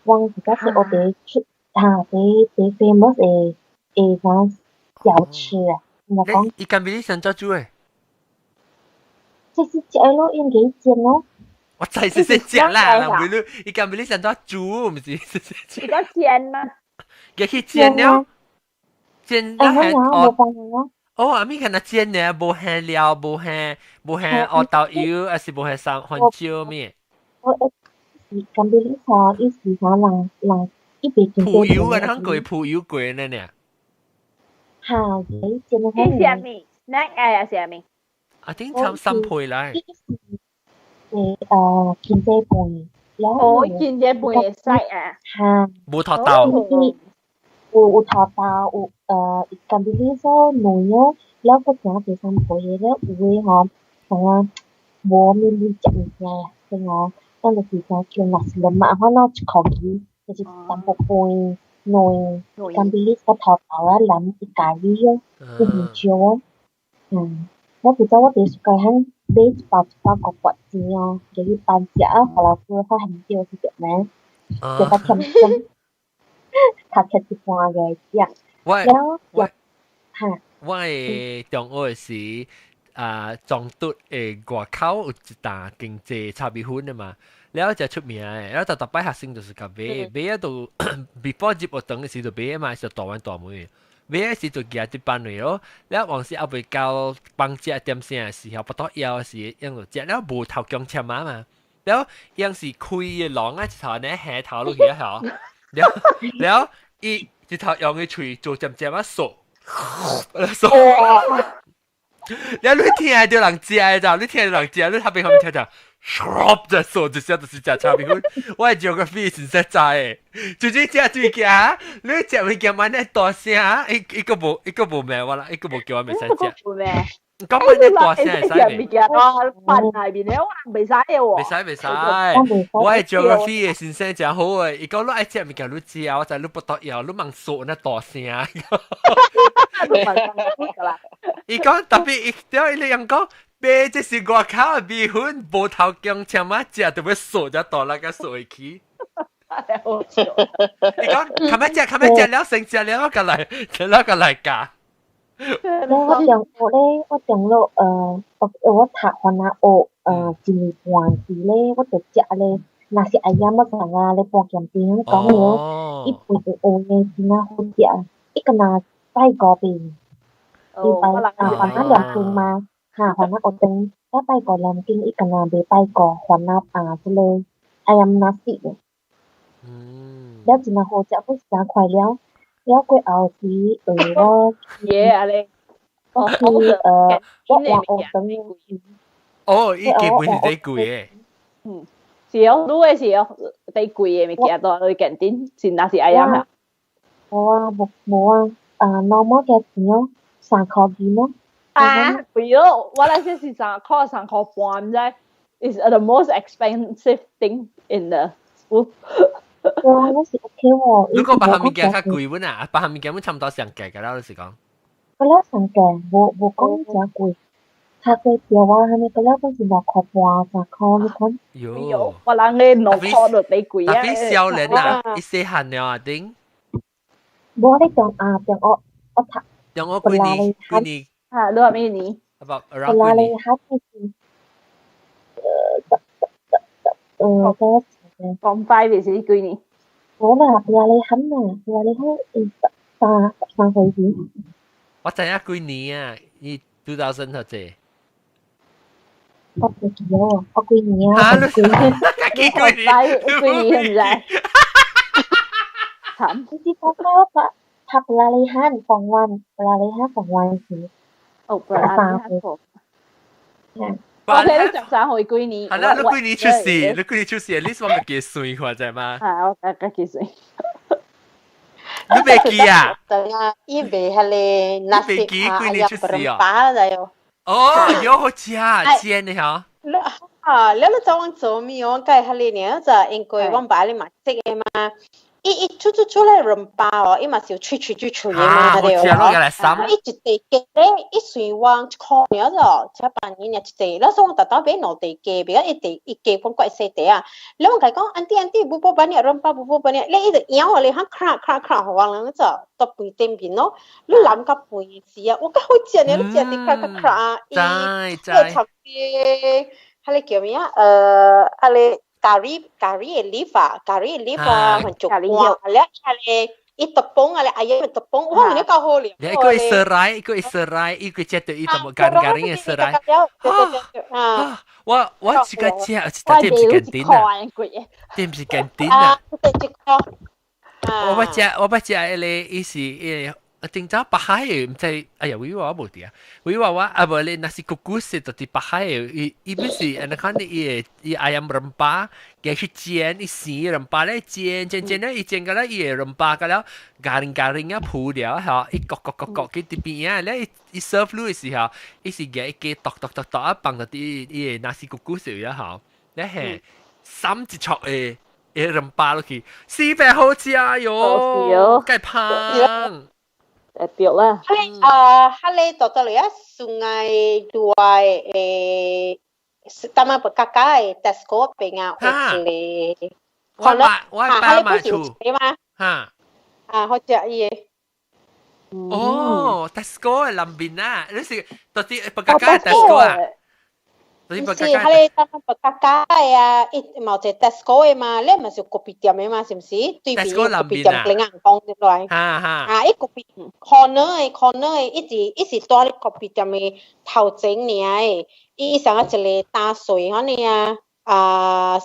Speaker 7: 往時嗰時我哋出啲 famous 嘅啥？小吃啊！
Speaker 1: 伊間比利想做煮誒，
Speaker 7: 即是食咯，應該煎咯。
Speaker 1: 我知是食啦，人會咯，伊間比利想做煮，唔是？
Speaker 3: 而家煎嘛？
Speaker 1: 佢去煎了，煎了
Speaker 7: 係
Speaker 1: 哦，阿咪看那煎呢，無下料，無下黑豆油，還是無下三番椒咩？
Speaker 7: 間比利茶，伊是啥人一邊
Speaker 1: 鋪油啊，香港鋪油貴呢。
Speaker 7: 好嘅，真係
Speaker 3: 係咩？哪係啊？係咩？
Speaker 1: 啊，頂參三倍來。
Speaker 7: 見這半，
Speaker 3: 哦，見這半嘅西啊，
Speaker 7: 嚇，
Speaker 1: 冇托到。
Speaker 7: 有頭到咁啲所內容，แล้วก็講第三倍嘅แล้ว會嗬，同啊冇面面接唔嘅，正我當時就叫納斯林嘛，可能考幾就是三倍內咁啲個頭到啊諗一解嘅，就唔少แล้วคือเจ้าว่าเดี๋ยวสุกให้เบสปาก็ปวดจริงอ่ะเดี๋ยวปันเสียของเราคือเขาเห็นเดียวสิเจ็บนะเดี๋ยวเขาทำทักแค่ติดตัวเลยอย่างแล้วค่ะ
Speaker 1: 我嘅中學時中途外口有一單經濟炒米粉啊嘛，แล้ว就出名嘅，แล้ว特別學生就是甲買到 before 入學堂嘅時就買嘛，就大碗大碗。買嘅時就寄啲班嚟咯，แล้ว往時後尾到幫食點聲嘅時候，不到腰嘅時，樣就食了無頭強簽嘛，แล้ว樣是開嘅浪啊，一頭呢下頭落去一下，แล้ว一頭用嘅喙做漸漸啊掃，แล้ว你聽到人食嘅咋，你聽到人食，你後邊後面聽到。唰就掃一下就是食炒米粉，我係 geography 是實在嘅，最緊食最驚，你食物件買呢大聲，一個無咩我啦，一個無叫我未使食。咁買呢大聲係使未？
Speaker 3: 飯下邊咧，未使嘅喎。
Speaker 1: 未使，我係 geography 嘅先生真好嘅，伊講你愛食物件你食，我就你不得要，你問掃呢大聲。伊講特別，你樣講。買這是外口嘅米粉，無頭薑簽啊，食就要掃咗大粒個掃去。你講，琴日食了，成食了，個來夾。
Speaker 7: 我講咯，我讀完啦，一年半時咧，我就食咧，那是哎呀，乜嘢啊？你播鹹片講了，一半嘅先啊，好食，一個那細個邊，要擺還那兩半嘛。ค่ะหัวหน้าอดตึงแล้วไปก่อนแลมกิ้งอีกงานไปก่อนหัวหน้าซะเลยI am nothing แล้วจินาโฮจะพูดภาษาควายแล้วก็เอาสีว่า
Speaker 3: เย่อะไร
Speaker 7: ก็คือว่าว่าอดตึง
Speaker 1: 哦依基本是最貴嘅
Speaker 3: 是哦如果是哦最貴嘅物件都去景點是那是I am 啊
Speaker 7: 冇normal 嘅錢咯3塊錢咯
Speaker 3: 不要，我那些是3塊半啫。Is the most expensive thing in the school。
Speaker 7: 哇，那是 OK 喎。
Speaker 1: 如果把下面嘅較貴本啊，把下面嘅本差唔多上價㗎啦，老實講。
Speaker 7: 個啦上價，冇講真貴。下個條話係咪個啦都是2塊半3塊你看。
Speaker 1: 喲，
Speaker 3: 我諗你2塊就最貴啊。
Speaker 1: 特別少年啊，一細漢了啊，頂。
Speaker 7: 冇你講我讀。
Speaker 1: 講我幾年？
Speaker 3: 你話咩年
Speaker 1: ？About around
Speaker 7: 幾年
Speaker 3: ？Form 5嘅時幾年？
Speaker 7: 我咪話你肯啊，話你肯13歲時。
Speaker 1: 我知影幾年啊？你2000頭啫。
Speaker 7: 我唔記得喎，我幾年啊？
Speaker 1: 幾年？
Speaker 3: 幾年唔知。慘。
Speaker 7: 你知講咩？我拍布拉利漢放溫，布拉利漢放溫時。
Speaker 3: 哦，布拉利漢放。OK，你13歲幾年？
Speaker 1: 係啦，你幾年出世？你幾年出世？你算咪幾歲看啫嘛？
Speaker 3: 係，我幾歲？
Speaker 1: 你未記啊？
Speaker 4: 對啊，依邊係你那時
Speaker 1: 幾年出世啊？
Speaker 4: 八啦又。
Speaker 1: 哦，有好似啊，尖嘅嗬。
Speaker 4: 你做做咩？我計係你呢就應該我把你買識嘅嘛。出來人包哦，伊嘛是有吹嘅嘛，對哦。伊一地雞咧，伊隨往靠了咗，只半年一地，那時候我特登俾攞地雞，比較一雞放怪細地啊。你我講安迪，不包辦呢，人包不包辦呢？你一直搖我，你喊咔，好玩啦，就到背對面咯。你諗個背字啊，我講好正呢，你正啲咔啊，伊長啲，係你叫咩啊？係你。咖喱嘅 liver 很足哇！咧係一特崩啊！咧哎呀，特崩哇！你搞好了。
Speaker 1: 你個一serai，一個隻對一怎麼garing嘅serai。啊！我自己知啊，但係唔是canteen啊，唔是canteen啊。我不知咧，伊是正早北海唔知，哎呀，我話我冇啲啊，我話我啊無你那是姑姑食到啲北海伊不是，你看伊ayam rempah，佢去煎，伊洗 rempah 咧煎咧，伊煎個咧伊 rempah 個了garing啊鋪了嚇，伊焗佢啲邊啊，咧伊 serve lu 嘅時候，伊是嘅一剁啊，放到啲伊那是姑姑食啊嚇，咧係三一撮嘅rempah 落去，四百好食喲，梗係香。
Speaker 3: 對啦。
Speaker 4: 哈咧到到嚟啊，送嗌對tama pagkakain, tas ko pinga ukli.
Speaker 1: 我爸買厝。
Speaker 4: 哈。好似嘢。
Speaker 1: 哦 ，Tesco 嘅南邊啊，你是到底pagkakain Tesco 啊？
Speaker 4: 是，哈咧tama pagkakain啊，冇只 Tesco 嘅嘛，你咪是kopi店嘅嘛，是唔是？對面 kopi 店另硬講啲來。一 kopi corner 嘅，一時多啲 kopi 店嘅頭整嘅，伊成日一個打水嗰啲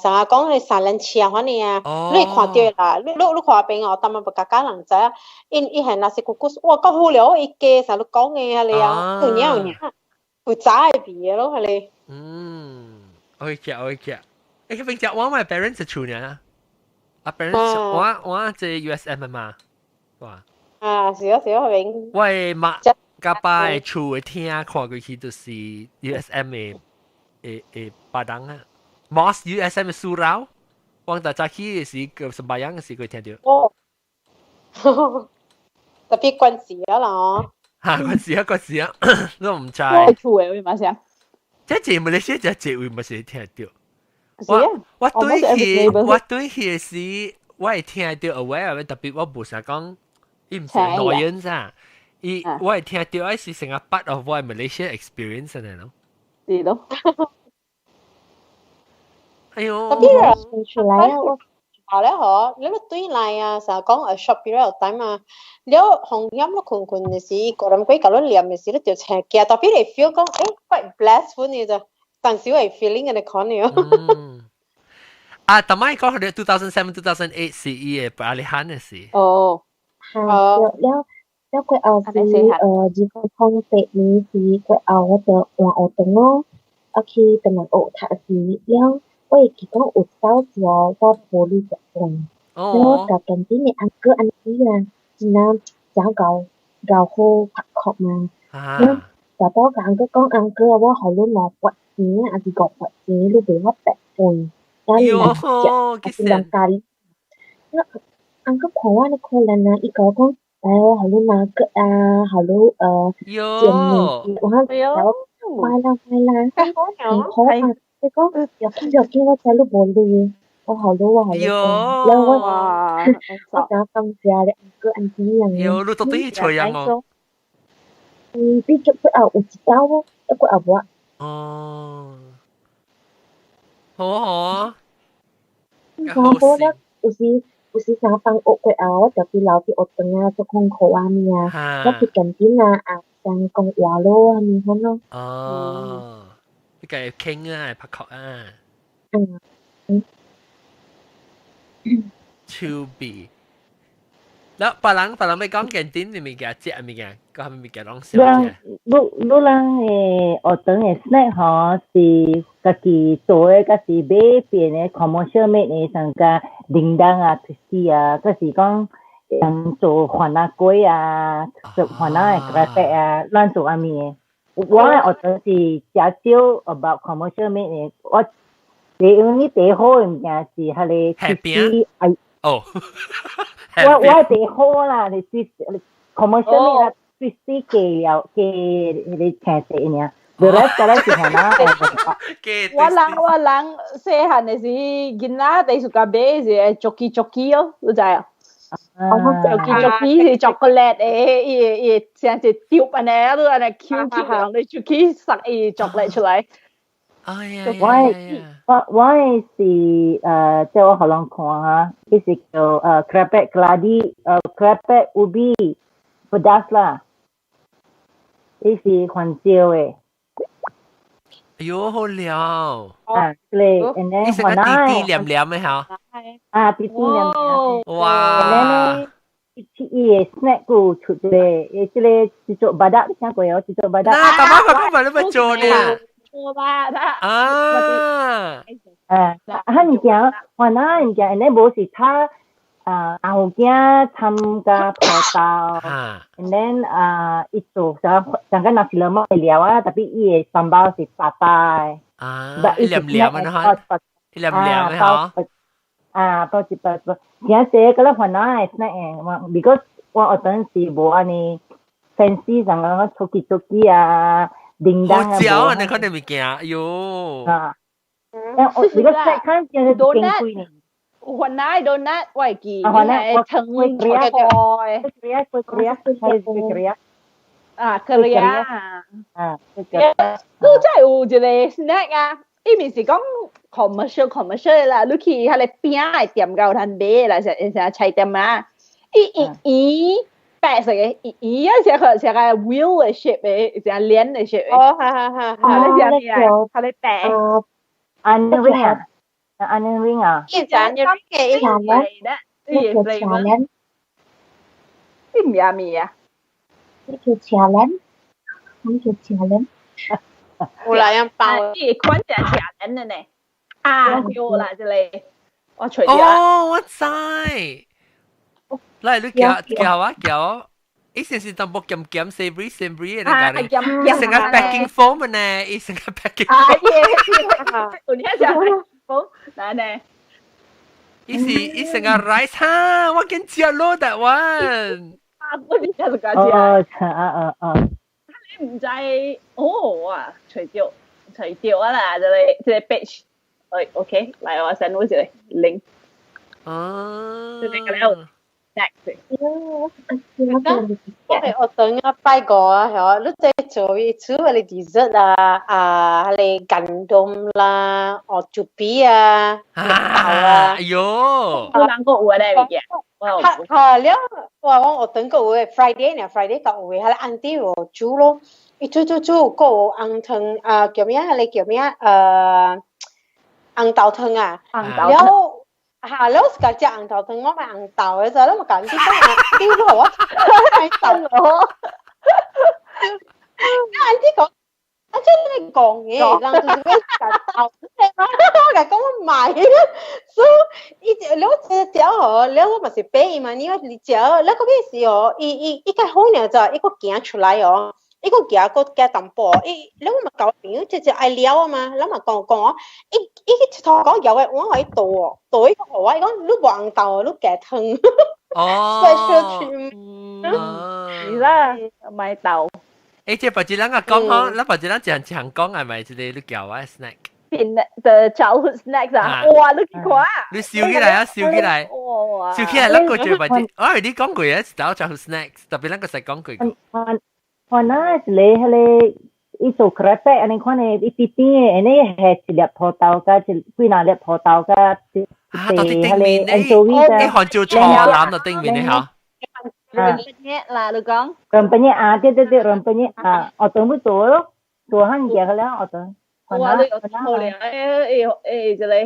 Speaker 4: 成日講你三輪車嗰啲你看到啦，你看邊我tama pagkakain人仔，伊係那些姑姑，哇，夠好料，伊嘅成日講嘅係你啊，有嘢，會炸嘅嘢咯，係你。
Speaker 1: 我會食。誒，平時我咪 parents 係處呢，parents 我即係 USM 嘛，哇。
Speaker 4: 是啊，明。
Speaker 1: 喂，媽，家爸嘅處嘅聽看過去就是 USM 嘅巴當啊 ，Moss USM 嘅surau，往大早起嘅時個sembahyang嘅時佢聽到。
Speaker 4: 哦，特別關事啊啦，
Speaker 1: 關事啊，都唔知。
Speaker 3: 我處嘅會嘛聲。
Speaker 1: 即係馬來西亞只會咪是聽到？我對佢時，我係聽到 aware， 特別我唔想講，伊唔是內人咋，我係聽到係是成個 part of 我 Malaysia experience 嚟咯。
Speaker 3: 係咯。
Speaker 1: 哎呦，
Speaker 4: 特別啊，出來啊，我話咧嗬，你對嚟啊，成日講a short period of time 啊，你紅音咯，困嘅時，個人鬼搞到念嘅時，你就請假，特別你 feel 講，quite blessed 嘅咋，但少係 feeling 嘅你講了。
Speaker 1: 但係講佢哋2007、2008是伊嘅巴黎漢嘅事。
Speaker 7: 哦，係，แล้วก็เอาสิจีก็ท่องเตะนี้สิก็เอาว่าจะวางเอาตรงเนาะโอเคแต่มันโอถ้าสิแล้วก็อีกก็อุดเต้าเสียก็โพลีจะตรงแล้วกับกันที่เนี่ยอันก็อันนี้อ่ะจีน่าจ้าเกาโคผักขอบมาแล้วแต่ต้องกับอันก็ก้องอันก็ว่าเขารู้หลอกวัดนี้อันที่กอบวัดนี้รู้ไปว่าแปะปนแล้วนี่มันจะเป็นลังการแล้วอันก็ขอว่าในคนละนะอีกก็好多那个好多见面，我看แล้วไป啦，很好啊！你講又見我仔都冇嚟，我好多แล้ว我就放假咧，個安迪樣嘅。
Speaker 1: 你到底做樣哦？
Speaker 7: 必須佢有一包喎，一個有冇？
Speaker 1: 哦，好啊，
Speaker 7: 好咧，有時想放屋嘅我就去留啲學堂啊，做功課啊咩啊，我去近邊上講話咯，咪好咯。
Speaker 1: 哦，你計傾啊，拍確啊。超 B。แล้วปลังไม่ก้องแกนติ้นมีแกเจ๊มีแกก็ทำมีแกร้องเสียง
Speaker 7: ลูลังออตังสแน็คฮะสิกะกีตัวกะสิเบเปียนคอมเมอร์เชียลเมดสังกะดิงดังทริสตี้กะสิก้องยัง做หัวหน้ากวย做หัวหน้ากระเต乱做อามี我ออตังสิจาเจียว about commercial made 我你第好唔嘅是係你ทริสตี้
Speaker 1: 哦
Speaker 7: 我第好啦，你 commercial 咩啦 ，fifty 嘅你請死呢？the rest 咧是係啦，
Speaker 3: 我人細漢嘅時，囡仔第一個買是 jockey 哦，你知啊？jockey 是 chocolate 伊像一碟安尼，你安尼 Q 你 jockey 塞伊 chocolate 出來。
Speaker 7: 我是即係我可能看下，呢是叫crepes gladi crepes ubi pedas 啦，呢是番椒嘅。
Speaker 1: 哎呦，好料！
Speaker 7: 對 ，and then
Speaker 1: 呢個啲黏黏嘅嚇。
Speaker 7: 啲黏黏。
Speaker 1: 哇！
Speaker 7: 伊 snack 個出嚟，即個製作巴達，你聽過有製作巴達？
Speaker 1: 那大媽佢講你咪做呢？
Speaker 3: 做吧，
Speaker 1: 啊！
Speaker 7: 他物件，還那物件，你無是他後驚參加葡萄，and then 伊做啥，陣間若是兩蚊料啊，特別伊嘅三包是八塊。
Speaker 1: 黏黏啊，嚇！黏黏嘅嚇。
Speaker 7: 多一包，而且嗰粒還那係 snack 誒，because 我嗰陣時無安尼 fancy 上個出機啊。叮當
Speaker 1: 啊！好嚼啊！你看你物件，哎呦！because
Speaker 7: 看見係勁貴呢。
Speaker 3: วันนั้นโดนัทไว้กี่เนี่ยทั้งคอย
Speaker 7: เกลีย
Speaker 3: เคลีย都真係有一個 snack 啊！伊面是講 commercial 啦，你去迄個邊個店有通買啦，成菜店啊，伊白色嘅，伊啊成個 wheel 嘅 shape 嘅，成鏈嘅 shape 嘅。
Speaker 4: 哦，係。
Speaker 3: 你知咩啊？佢白。
Speaker 7: onion ring 啊，onion ring 啊。
Speaker 4: 一隻 onion ring 嘅一隻
Speaker 3: 咧，呢個 flavor。啲咩味啊？
Speaker 7: 呢叫challenge，呢叫challenge。
Speaker 4: 有啦，樣包。
Speaker 3: 呢款就係 challenge 嘅呢。啊，有啦，這裡我除咗。
Speaker 1: 哦，我知。嚟，你叫，以前是淡薄鹹savory 嘅那個咧，伊成個 packing foam 嘅呢，伊成個 packing foam。
Speaker 3: 有啲就 packing foam，嗱呢。
Speaker 1: 伊成個 rice 哈，我見食咯that one。
Speaker 3: 我啲就係
Speaker 7: 講
Speaker 3: 你唔知哦啊，除掉啊啦，就係即係 page。OK，嚟我 send 我一個 link。就係咁樣。
Speaker 4: 我等下拜過啊，係你在做一次嗰啲 dessert 啊，嗰啲感動啦，哦，豬皮啊，
Speaker 1: 哎呦，
Speaker 3: 我諗過有啊，呢
Speaker 4: 個嚇了，我等過有 Friday 呢 ，Friday 個有係 auntie 喎煮咯，伊煮個紅湯叫咩啊？你叫咩啊？紅豆湯啊，了。嚇！你食隻紅豆湯，我買紅豆嘅咋，你咪揀啲都丟咗我，紅豆我。啲講，即係你講嘢，讓自己揀豆，我講我買，所以你只哦，你我咪是俾嘛，你只，你嗰件事哦，伊個好呢就一個鏡出來哦。一個夾個夾淡薄，你咪搞朋友只愛料啊嘛，你咪講，同我講有嘅，我可以倒一個好啊，講你黃豆，你夾湯，special treat，
Speaker 3: 係啦，買豆。
Speaker 1: 即係白紙人啊講講，你白紙人常講係咪即係你叫啊 snack？
Speaker 3: The childhood snacks 啊，哇，你幾款啊？
Speaker 1: 你笑起來啊，笑起來，笑起來，那個最白紙，你講過啊，搞 childhood snacks，特別那個實講過。
Speaker 7: วันนั้นเลยฮะเลยอีสุกระแปะอันนี้คนอีปีนี้อันนี้เห็ดเลียบพอเตาก็จะคุยนาเลียบพอเตาก็
Speaker 1: ฮะเลยอันโจวีก็ไอหอนจูชอล้ำตัวติ้งมีนี่ฮะ
Speaker 3: เนี่ยล่ะลูกก้อง
Speaker 7: รำเป็นเนี่ยเดี๋ยวรำเป็นเนี่ยเอาตัวมือตัวหั่นเกี่ยวกันแล้วเอาตัว
Speaker 3: ว่าเลยเอาตัวเลยจะเลย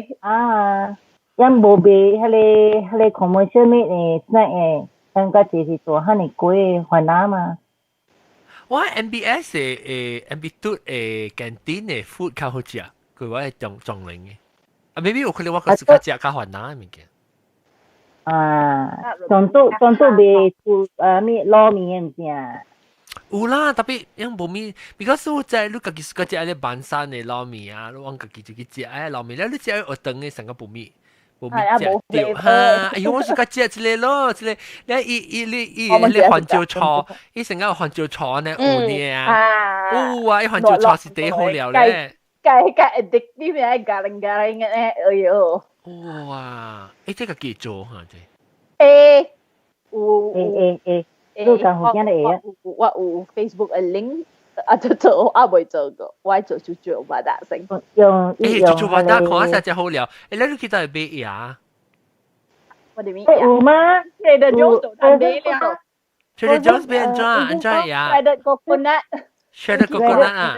Speaker 7: ยังโบเบ้ฮะเลยคอมเมอร์เชียลมีสแน็คตั้งก็จะตัวหั่นอีกกุ้ยหัวหน้ามา
Speaker 1: 我 MBS 嘅MB2 嘅 canteen 嘅 food 較好食，佢話係重齡嘅。maybe 有可能我個自家食較煩難嘅物件。
Speaker 7: 上都未做咩撈麵嘅。
Speaker 1: 有啦，特別因無面，because 我在你家己自家食啲板山嘅撈麵啊，你往家己自己食誒撈麵，你食學堂嘅成個無面。冇咩食掉嚇！哎呦，我自家食一個咯，一個你黃椒炒，伊成個黃椒炒呢有呢啊，有啊，伊黃椒炒是第好料咧。
Speaker 3: 計 addictive 嘅，咖喱嘅咧，哎呦！
Speaker 1: 哇！即係幾做嚇
Speaker 3: 啫？
Speaker 7: 都講好驚嘅。
Speaker 3: 我有 Facebook 嘅 link。做未做過，我做八達成。
Speaker 1: 做八達看下真好料。你去到係咩呀？
Speaker 3: 我哋咩
Speaker 7: 呀？有嗎？
Speaker 3: 你哋做到睇咩料？
Speaker 1: 除咗 Jones 俾人裝呀
Speaker 3: ？Shredded coconut。Shredded
Speaker 1: coconut 啊！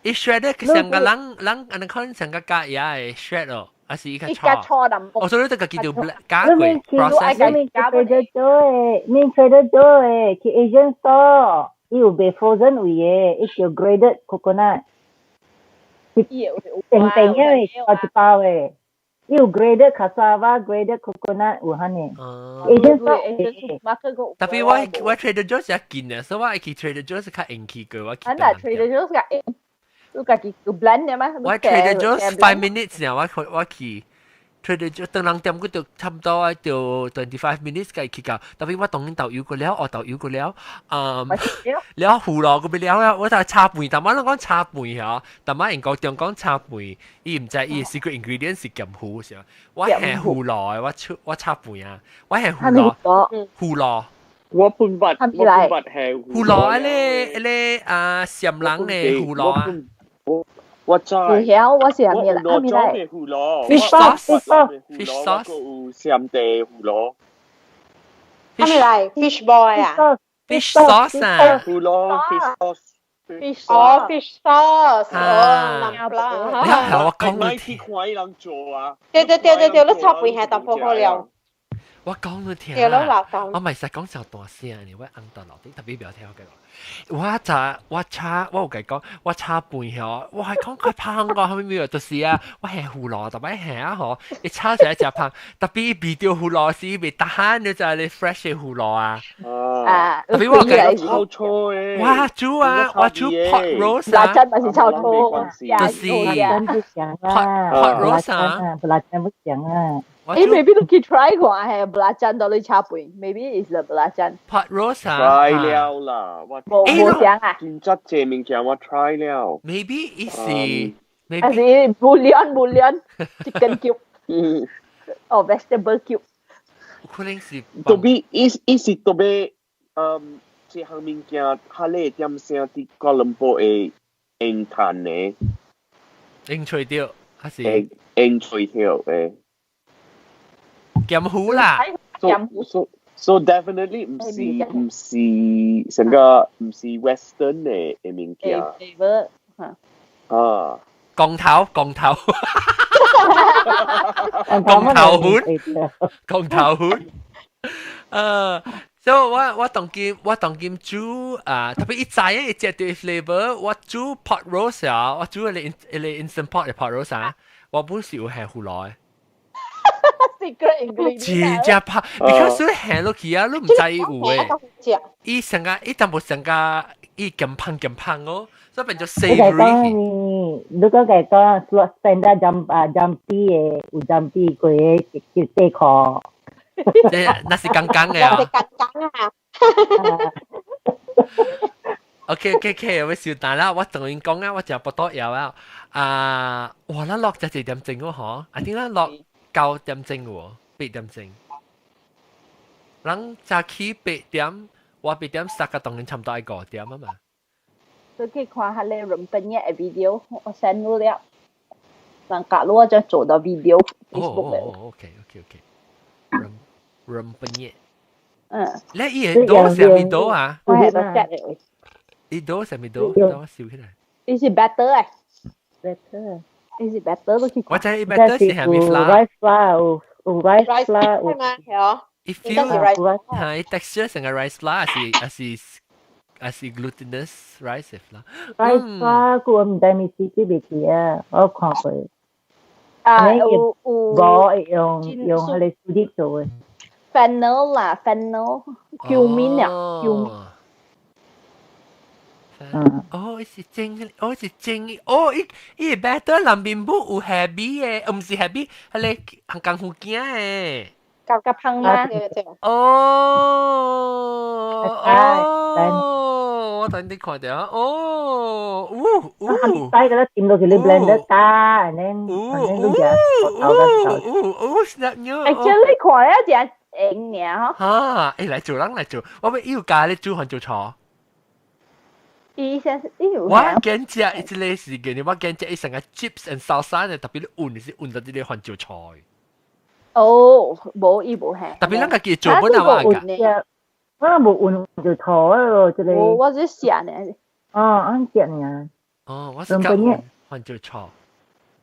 Speaker 1: 一 shredded 成個人，人可能成個架呀，shred 哦，還是一個
Speaker 3: 一家錯淡薄。
Speaker 1: 哦，所以呢個叫做加貴 process。
Speaker 7: 你Trader Joe去 Asian store，有賣 frozen 位嘅，一叫 graded coconut，平平嘅，好一包嘅，有 graded cassava、graded coconut 有嚇呢。Asian store，
Speaker 1: 特別我 Trader Joe 是見嘅，所以我去 Trader Joe 是較應氣嘅，我。
Speaker 3: อันนั้น Trader Joe ก็ลูกกะกิกู blend เนี่ยมั้ย
Speaker 1: 我 Trader Joe 5 minutes เนี่ย我去 Trader Joe 當兩點嗰度差唔多就25 minutes 嘅去到，特別我當然豆油過了，我豆油過了，了胡蘿嗰邊了，我就插飯，但我講插飯嚇，但我人講中講插飯，伊唔知伊 secret ingredient 是鹹糊時候，我係胡蘿，我插飯啊，我係胡蘿。
Speaker 2: 我半筆係
Speaker 1: 胡蘿咧薝蘭咧胡蘿啊。
Speaker 2: 我知。
Speaker 3: 胡椒我是咩啦？
Speaker 2: 我裝嘅胡蘿
Speaker 1: ，fish sauce，fish sauce，
Speaker 2: 有薝地胡蘿。
Speaker 4: 係咪嚟 fish boy 啊
Speaker 1: ？fish sauce 啊。
Speaker 2: 胡蘿 fish
Speaker 4: sauce。哦 ，fish sauce，哦，南啦。
Speaker 1: 你係我講
Speaker 2: 你聽。快人做啊！
Speaker 4: 對，你插背係淡薄好了。
Speaker 1: 我講你聽
Speaker 4: 啊！
Speaker 1: 我咪實講就大聲，你會硬到落地，特別不要聽我嘅話。我有講，我插半曉，我係講佢胖個，後面就是啊，我係胡蘿，特別係啊嗬，你插上一隻胖，特別別掉胡蘿是別打你就係你 fresh 嘅胡蘿啊。特別我嘅
Speaker 2: 臭臭嘅，
Speaker 1: 哇煮啊，我煮 pot roast
Speaker 3: 啊，真係臭臭，
Speaker 1: 就是 pot roast 啊，
Speaker 7: 不辣真不香啊。
Speaker 3: maybe 你去 try 過係belacan 到你插背 ，maybe is the belacan。
Speaker 1: pot roast 啊
Speaker 2: ，try 了啦，我
Speaker 3: 冇想啊。
Speaker 2: 見質這物件我 try 了。
Speaker 1: Maybe is
Speaker 3: maybe 係 bouillon chicken cube，哦 vegetable cube。
Speaker 1: 可能是。
Speaker 2: 特別是特別這項物件下咧點聲啲哥倫布嘅應彈呢？
Speaker 1: 應吹掉還是？
Speaker 2: 應吹掉誒。
Speaker 1: 鹹糊啦
Speaker 2: ，so definitely 唔是成個唔是 Western 嘅物件。啊，
Speaker 1: 降頭，降頭所以我當劍煮特別一炸一隻對 flavor， 我煮 pot roast 啊，我煮你 instant pot 嘅 pot roast 啊，我本時會係胡蘿。
Speaker 3: secret ingredient。
Speaker 1: 真正怕 ，because 你行落去啊，你唔知有誒。伊成個伊淡薄成個伊咁胖哦，所以變咗 savory。
Speaker 7: 你講嘅講 slot standard jampi 嘅，有 jampi 佢叫四殼。
Speaker 1: 那是剛剛嘅啊。OK，我笑蛋啦，我同你講啊，我就不多有啊。哇！咱落就4點鐘喎，嗬？啊，點解落9點鐘喎？8點鐘。咱早起8點，我8點殺個當然差唔多係5點啊嘛。
Speaker 3: 你可以看下你日本嘅 video， 我 send 你了。人假如我就做到 video Facebook 嘅。
Speaker 1: OK。日本嘢。你伊
Speaker 3: 係
Speaker 1: 多成咪多啊？
Speaker 3: 我係個 set 嚟。
Speaker 1: 伊多成咪多，等我笑起來。
Speaker 3: 伊是 better 誒。
Speaker 7: better。
Speaker 3: 伊是 better 都去。
Speaker 1: 我知 better 是係咪
Speaker 7: rice flour， rice flour
Speaker 4: 係嘛？係哦。
Speaker 1: If you 係 texture 成個 rice flour 係 glutinous rice flour。rice
Speaker 7: flour 我唔知你知唔知啊？我看過。我用佢哋自己做嘅。
Speaker 3: fennel 啦 ，fennel cumin 啊 ，cumin。
Speaker 1: 哦，是蒸，伊 better 南邊部有 happy 嘅，唔是 happy，係你香港福建嘅。
Speaker 3: 夾香嗎？
Speaker 1: 我等你看到
Speaker 7: 細個都掂到佢哋 blender 打，and then 都嘅
Speaker 3: ，actually 看咧就係型
Speaker 1: 嚇，嚟做，我咪要咖喱煮還做錯。我驚食一類時間，我驚食一成個 chips and salsa 咧，特別你換到啲換做菜。
Speaker 3: 哦，冇伊冇係。
Speaker 1: 特別咱家做本啊嘛㗎。
Speaker 7: 我冇換做菜咯，即係。
Speaker 3: 我只食呢。
Speaker 7: 哦，啱食呢。
Speaker 1: 哦，我是講換做菜。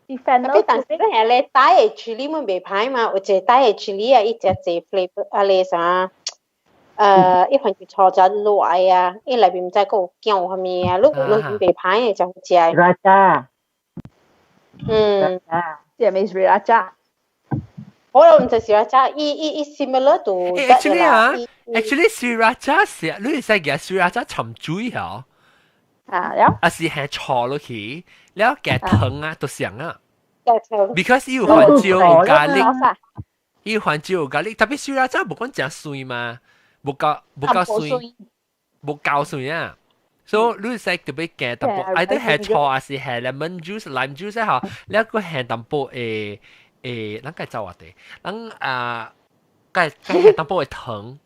Speaker 4: tapi 但是咧係咧帶嘅處理咪未歹嘛，有隻帶嘅處理啊，一隻隻 flavor 啊咧啥，一款就炒隻落嚟啊，一裏邊唔知個醬係咩啊，如果未歹嘅就食。
Speaker 7: Raja，
Speaker 3: 這咪是拉扎。
Speaker 4: 我又唔知是拉扎，伊 similar to
Speaker 1: actually 啊，actually sriracha 是你係使嘅 sriracha 沉水嚇。
Speaker 3: 啊，了。
Speaker 1: 啊是係炒落去，แล้ว加糖啊，都上啊。because 有番椒有咖喱，有番椒有咖喱，特別雖然真係冇講正水嘛，冇水，冇夠水啊。所以你使特別加淡薄，either 係炒還是係 lemon juice、lime juice 嚇，แล้ว個係淡薄誒，咱該做乜嘢？咱該係淡薄嘅糖。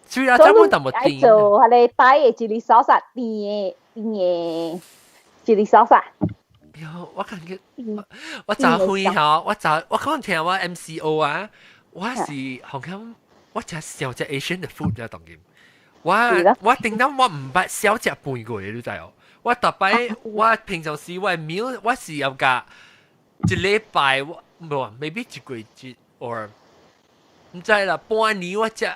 Speaker 1: 雖然真冇淡薄甜。
Speaker 3: 做係你帶嘅 chili sauce 甜嘅 chili sauce。
Speaker 1: 哟，我感覺我早會嚇，我可能聽我 MCO 啊，我是好像我食小隻 Asian 嘅 food 啊，當然，我定當我唔捌小隻半個嘅，你知哦。我特別我平常時我 meal 我是有㗎一禮拜我冇，maybe 一個月或唔知啦，半年我食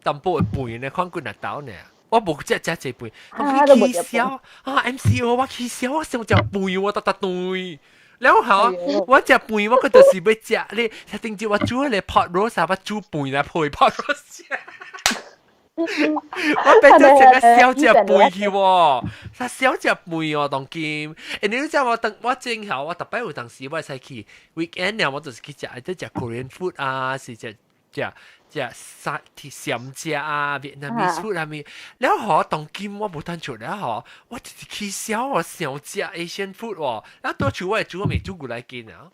Speaker 1: 淡薄嘅半呢，看幾日到呢。我冇只隻背，我起笑MCO 我起笑，我想隻背我特對，然後我隻背我嗰度是要食咧，一定要我煮咧 pot roast 我煮背來配 pot roast， 我變咗成個小隻背去喎，小隻背喎當劍，你知我正後我特別有當時我使去 weekend 我就是去食啲 Korean food 啊，是食鹹食啊，Vietnamese food 係咪？然後當今我冇單做然後我直接笑我想食 Asian food 喎，然後多處我煮我未煮過來見啊。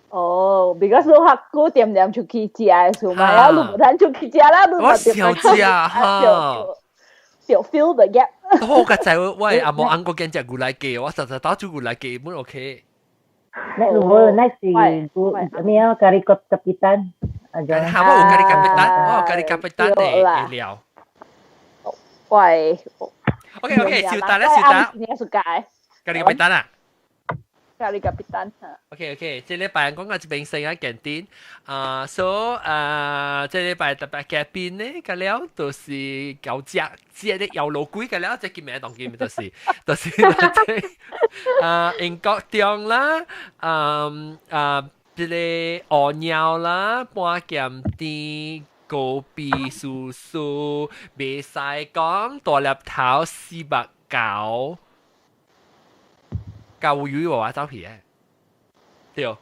Speaker 3: 哦，because 你學過點點出去食嘅時候嘛，然後你冇單出去食啦，你
Speaker 1: 我想食哈，
Speaker 3: 就 fill the gap。
Speaker 1: 好嘅就係我阿冇ăn過見隻過來見，我實打煮過來見本 OK。Next
Speaker 7: 是咩啊？Kari Kot Kapitan。
Speaker 1: 嚇！我有咖喱咖啡蛋，我有咖喱咖啡蛋嚟料。
Speaker 3: 喂。
Speaker 1: OK，小蛋咧，小蛋。
Speaker 3: 你係咖
Speaker 1: 喱咖啡蛋啊？
Speaker 3: 咖喱咖啡蛋。
Speaker 1: OK，即係禮拜講嘅一邊成日見點，so 即係禮拜特別嘅邊咧，個料都是舊隻啲有老鬼嘅料，即係叫咩當叫咩？就是英國中啦，即係鵝尿啦，半鹹甜、高比素素、未使講大粒頭、絲白餃。教魚話走皮嘅，對。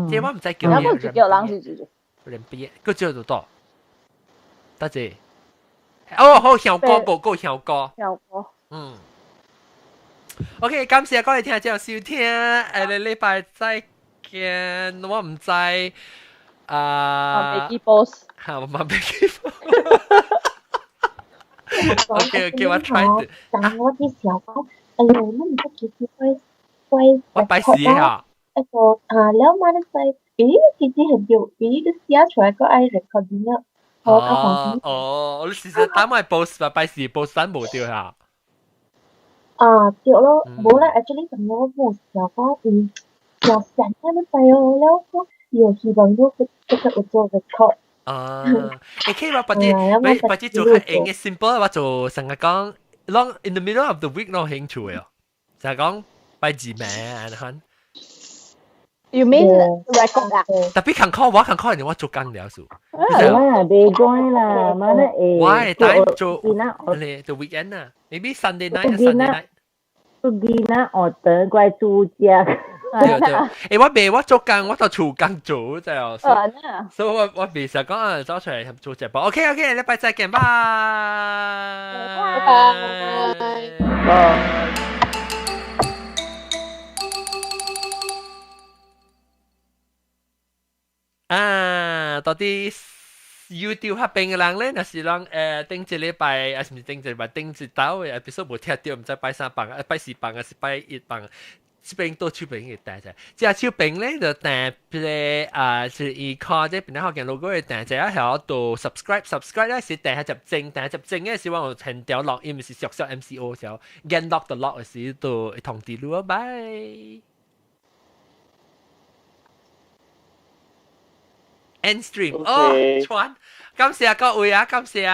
Speaker 1: 即係我唔使叫。
Speaker 3: 有冇自叫冷是住？
Speaker 1: 人畢業，佢做到多。多謝。哦，好香歌，個香歌。
Speaker 3: 香歌。
Speaker 1: OK， 感謝各位聽眾收聽，禮拜再見。我唔知
Speaker 3: Maggie Boss。
Speaker 1: 嚇，我冇 Maggie Boss。OK， 我 try。
Speaker 10: 但我啲時候講。哎呦，那你個其實
Speaker 1: 我擺屎啊！
Speaker 10: แล้วมันไป其實很有都寫出來個愛 recording 啊。
Speaker 1: 你事實打埋 post 吧，擺屎 post 單冇掉下。
Speaker 10: 對咯，冇啦 ，actually 咁我冇時候講又成日都ไปแล้วก็有希望都會做 record。
Speaker 1: 你可以話把啲做係硬嘅 simple， 或做成日講。Long in the middle of the week 攞興趣喎，就係講擺字名啊，看。
Speaker 3: You mean record 啊？
Speaker 1: 特別近 call 人哋我做工了數。
Speaker 7: 啦，別講啦，乜咧？
Speaker 1: 我帶做你 the weekend 啊 ，maybe Sunday night。
Speaker 7: 都見啦，我等怪主隻。
Speaker 1: 對，我做工，我就做工做就係。所以我未成講走出嚟做直播。OK， 禮拜再見，拜拜。到啲 YouTube 合併嘅人咧，若是人頂一禮拜，還是唔頂一禮拜，頂一週嘅 episode 冇聽到，唔知拜三放，拜四放還是拜一放。邊到手邊嘅訂隻，隻手邊咧就訂咧是依靠即係邊啲學嘅 logo 嘅訂隻，一係到 subscribe 咧是訂係集正，訂係集正嘅時候我停掉落，因為是小 MCO 時候 get lock 的 lock 嘅時都通知你拜。End stream 哦，傳，感謝各位啊，感謝啊。